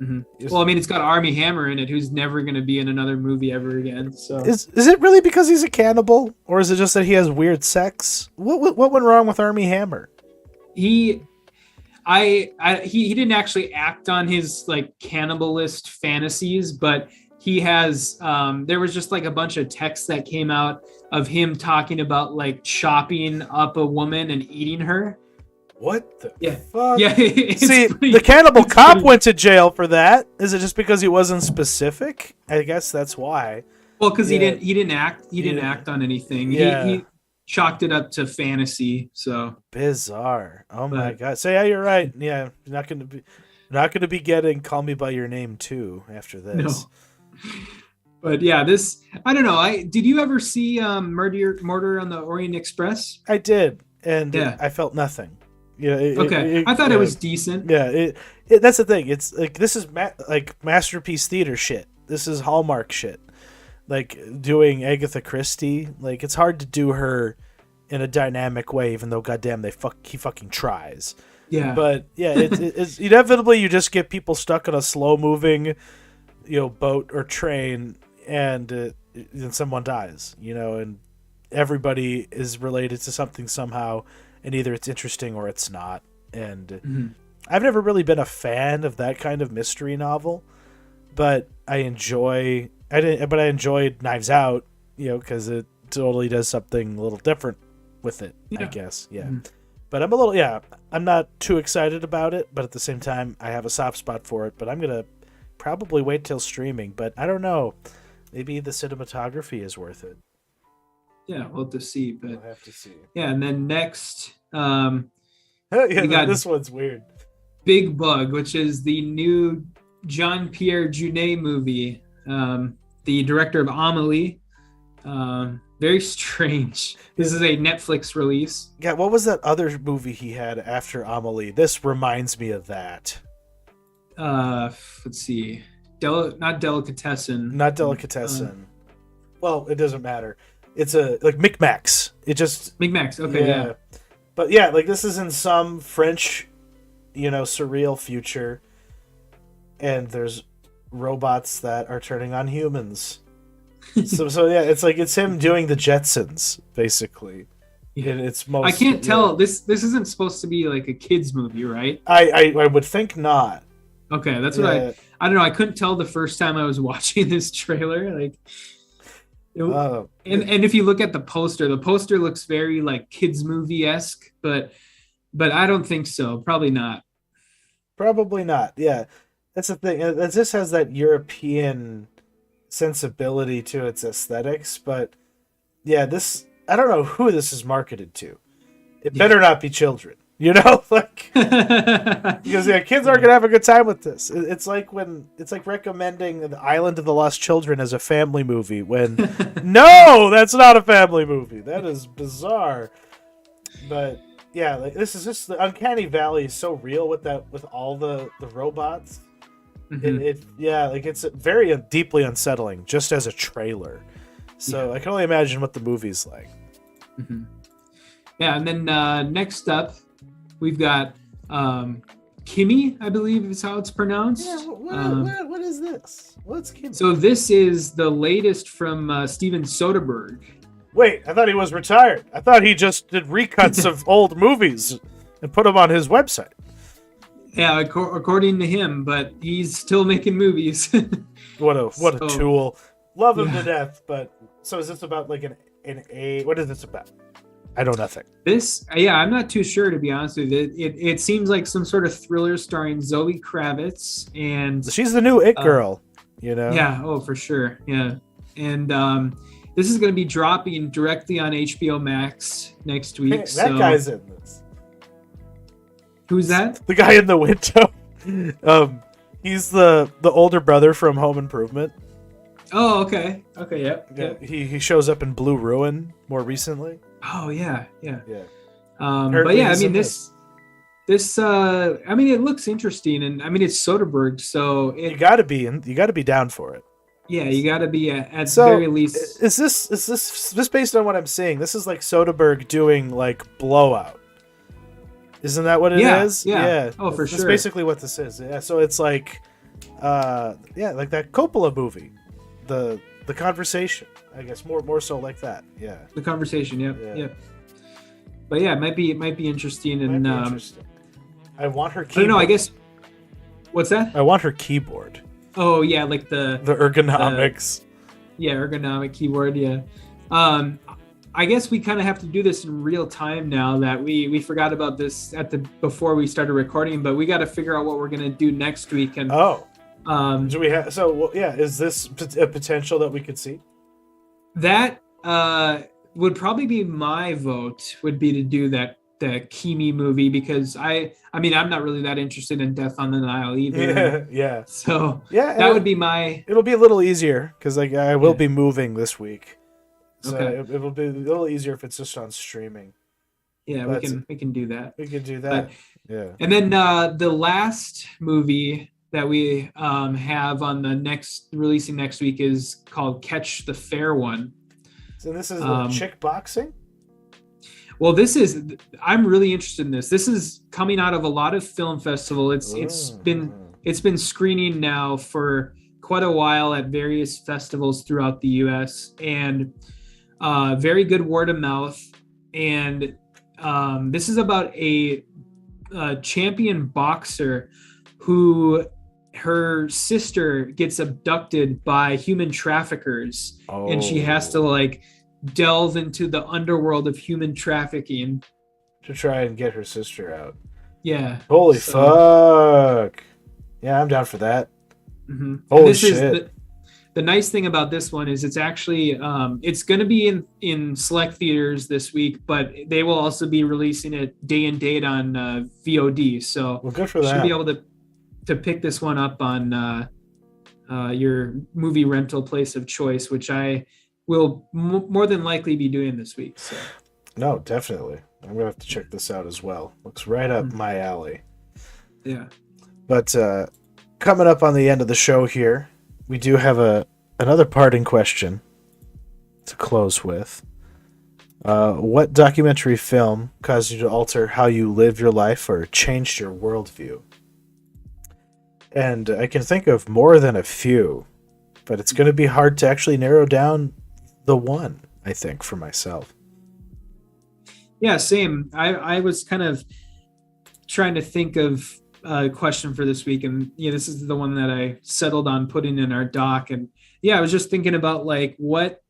S1: Mm-hmm. Well, I mean, it's got Armie Hammer in it, who's never going to be in another movie ever again. So
S2: is it really because he's a cannibal, or is it just that he has weird sex? What went wrong with Armie Hammer?
S1: He didn't actually act on his like cannibalist fantasies, but he has. There was just like a bunch of texts that came out of him talking about like chopping up a woman and eating her.
S2: What the
S1: fuck? Yeah.
S2: See, the cannibal cop went to jail for that. Is it just because he wasn't specific? I guess that's why.
S1: Well, because he didn't act on anything.
S2: Yeah.
S1: He chalked it up to fantasy. So
S2: bizarre. Oh my god. So yeah, you're right. Yeah, you're not gonna be getting "Call Me by Your Name" 2 after this.
S1: No. But yeah, I don't know. Did you ever see Murder on the Orient Express?
S2: I did, and I felt nothing. Yeah.
S1: I thought it was decent.
S2: Yeah. That's the thing. It's like this is like masterpiece theater shit. This is Hallmark shit. Like doing Agatha Christie. Like it's hard to do her in a dynamic way, even though goddamn he fucking tries.
S1: Yeah.
S2: But yeah, it's inevitably you just get people stuck on a slow moving, boat or train, and then someone dies. And everybody is related to something somehow. And either it's interesting or it's not. And I've never really been a fan of that kind of mystery novel, but I enjoyed Knives Out, because it totally does something a little different with it, I guess. Yeah. Mm-hmm. But I'm not too excited about it, but at the same time, I have a soft spot for it, but I'm going to probably wait till streaming, but I don't know. Maybe the cinematography is worth it.
S1: Yeah, we'll have to see. But
S2: we'll have to see.
S1: Yeah, and then next,
S2: this one's weird.
S1: Big Bug, which is the new Jean-Pierre Jeunet movie. The director of Amélie. Very strange. This is a Netflix release.
S2: Yeah, what was that other movie he had after Amélie? This reminds me of that.
S1: Let's see. Not Delicatessen.
S2: Not Delicatessen. Well, it doesn't matter. It's like Micmacs.
S1: Micmacs. Okay, yeah.
S2: But yeah, like this is in some French, surreal future, and there's robots that are turning on humans. so yeah, it's him doing the Jetsons basically.
S1: Yeah. I can't tell. This isn't supposed to be like a kids movie, right?
S2: I would think not.
S1: Okay, that's what I don't know. I couldn't tell the first time I was watching this trailer. Like. And if you look at the poster looks very like kids movie-esque, but I don't think so. Probably not.
S2: Yeah, that's the thing. This has that European sensibility to its aesthetics, but yeah, this, I don't know who this is marketed to. It better not be children, like because kids aren't gonna have a good time with this. It's like recommending The Island of the Lost Children as a family movie when no, that's not a family movie. That is bizarre. But yeah, like this is just the uncanny valley is so real with all the robots. Mm-hmm. It's very deeply unsettling just as a trailer. So I can only imagine what the movie's like.
S1: Mm-hmm. Yeah, and then next up we've got Kimmy, I believe is how it's pronounced.
S2: Yeah, what is this? What's Kimmy?
S1: So this is the latest from Steven Soderbergh.
S2: Wait, I thought he was retired. I thought he just did recuts of old movies and put them on his website.
S1: Yeah, according to him, but he's still making movies.
S2: What a tool. Love him to death, but so is this about like what is this about? I know nothing. I'm not too sure, to be honest with you. It seems like some sort of thriller starring Zoe Kravitz, and she's the new It girl,
S1: Yeah, for sure. Yeah. And this is going to be dropping directly on HBO Max next week.
S2: Hey, that guy's in this.
S1: Who's that?
S2: The guy in the window. He's the older brother from Home Improvement.
S1: Oh, okay. Okay, yep.
S2: He shows up in Blue Ruin more recently.
S1: Oh, yeah.
S2: But
S1: yeah, I mean this it looks interesting, and I mean it's Soderbergh, so
S2: you got to be down for it.
S1: Yeah, you got to be at very least.
S2: Is this based on what I'm seeing? This is like Soderbergh doing like Blowout. Isn't that what it is?
S1: Yeah. Oh, for sure.
S2: That's basically what this is. Yeah. So it's like, like that Coppola movie, the Conversation. I guess more so like that. Yeah.
S1: The Conversation. Yep. But yeah, it might be interesting. And
S2: I want her keyboard.
S1: I don't know. I guess. What's that?
S2: I want her keyboard.
S1: Oh yeah, like the
S2: ergonomics.
S1: Ergonomic keyboard. Yeah. I guess we kind of have to do this in real time now that we forgot about this before we started recording, but we got to figure out what we're gonna do next week. And
S2: do we have? So is this a potential that we could see?
S1: That would probably be my vote. Would be to do the Kimi movie, because I mean I'm not really that interested in Death on the Nile either.
S2: Yeah.
S1: So that would be my.
S2: It'll be a little easier because I will be moving this week. So it'll be a little easier if it's just on streaming.
S1: Yeah, we can do that.
S2: We can do that. Yeah.
S1: And then the last movie that we have on releasing next week is called Catch the Fair One.
S2: So this is the chick boxing?
S1: Well, I'm really interested in this. This is coming out of a lot of film festival. It's been screening now for quite a while at various festivals throughout the US, and very good word of mouth. And this is about a champion boxer who her sister gets abducted by human traffickers, and she has to delve into the underworld of human trafficking
S2: to try and get her sister out.
S1: Yeah.
S2: Holy fuck. Yeah, I'm down for that.
S1: Mm-hmm.
S2: Holy shit.
S1: The nice thing about this one is it's actually it's going to be in select theaters this week, but they will also be releasing it day and date on VOD. So
S2: good for that.
S1: You should be able to pick this one up on your movie rental place of choice, which I will more than likely be doing this week. So.
S2: No, definitely. I'm going to have to check this out as well. Looks right up my alley.
S1: Yeah.
S2: But coming up on the end of the show here, we do have another parting question to close with. What documentary film caused you to alter how you live your life or changed your worldview? And I can think of more than a few, but it's going to be hard to actually narrow down the one, I think, for myself.
S1: Yeah, same. I was kind of trying to think of a question for this week, and this is the one that I settled on putting in our doc. And I was just thinking about what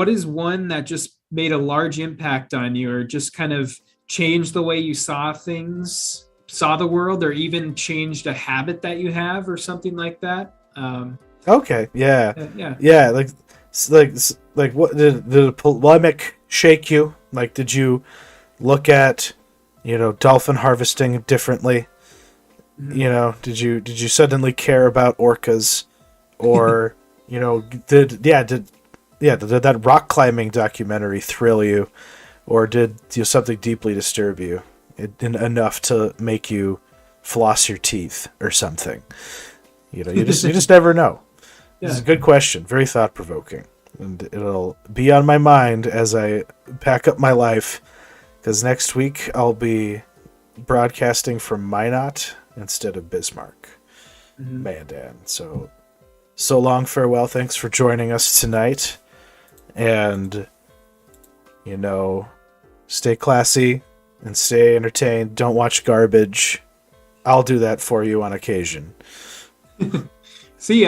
S1: is one that just made a large impact on you, or just kind of changed the way you saw things, saw the world, or even changed a habit that you have or something like that.
S2: Okay, yeah,
S1: Yeah.
S2: yeah. Like what did the polemic shake you? Like, did you look at, dolphin harvesting differently?
S1: Mhm.
S2: Did you suddenly care about orcas, or did that rock climbing documentary thrill you, or did something deeply disturb you enough to make you floss your teeth or something? You just never know. This is
S1: Yeah.
S2: a good question, very thought provoking, and it'll be on my mind as I pack up my life, because next week I'll be broadcasting from Minot instead of Bismarck,
S1: Mhm.
S2: Mandan. So long, farewell. Thanks for joining us tonight, and stay classy and stay entertained. Don't watch garbage. I'll do that for you on occasion.
S1: See ya.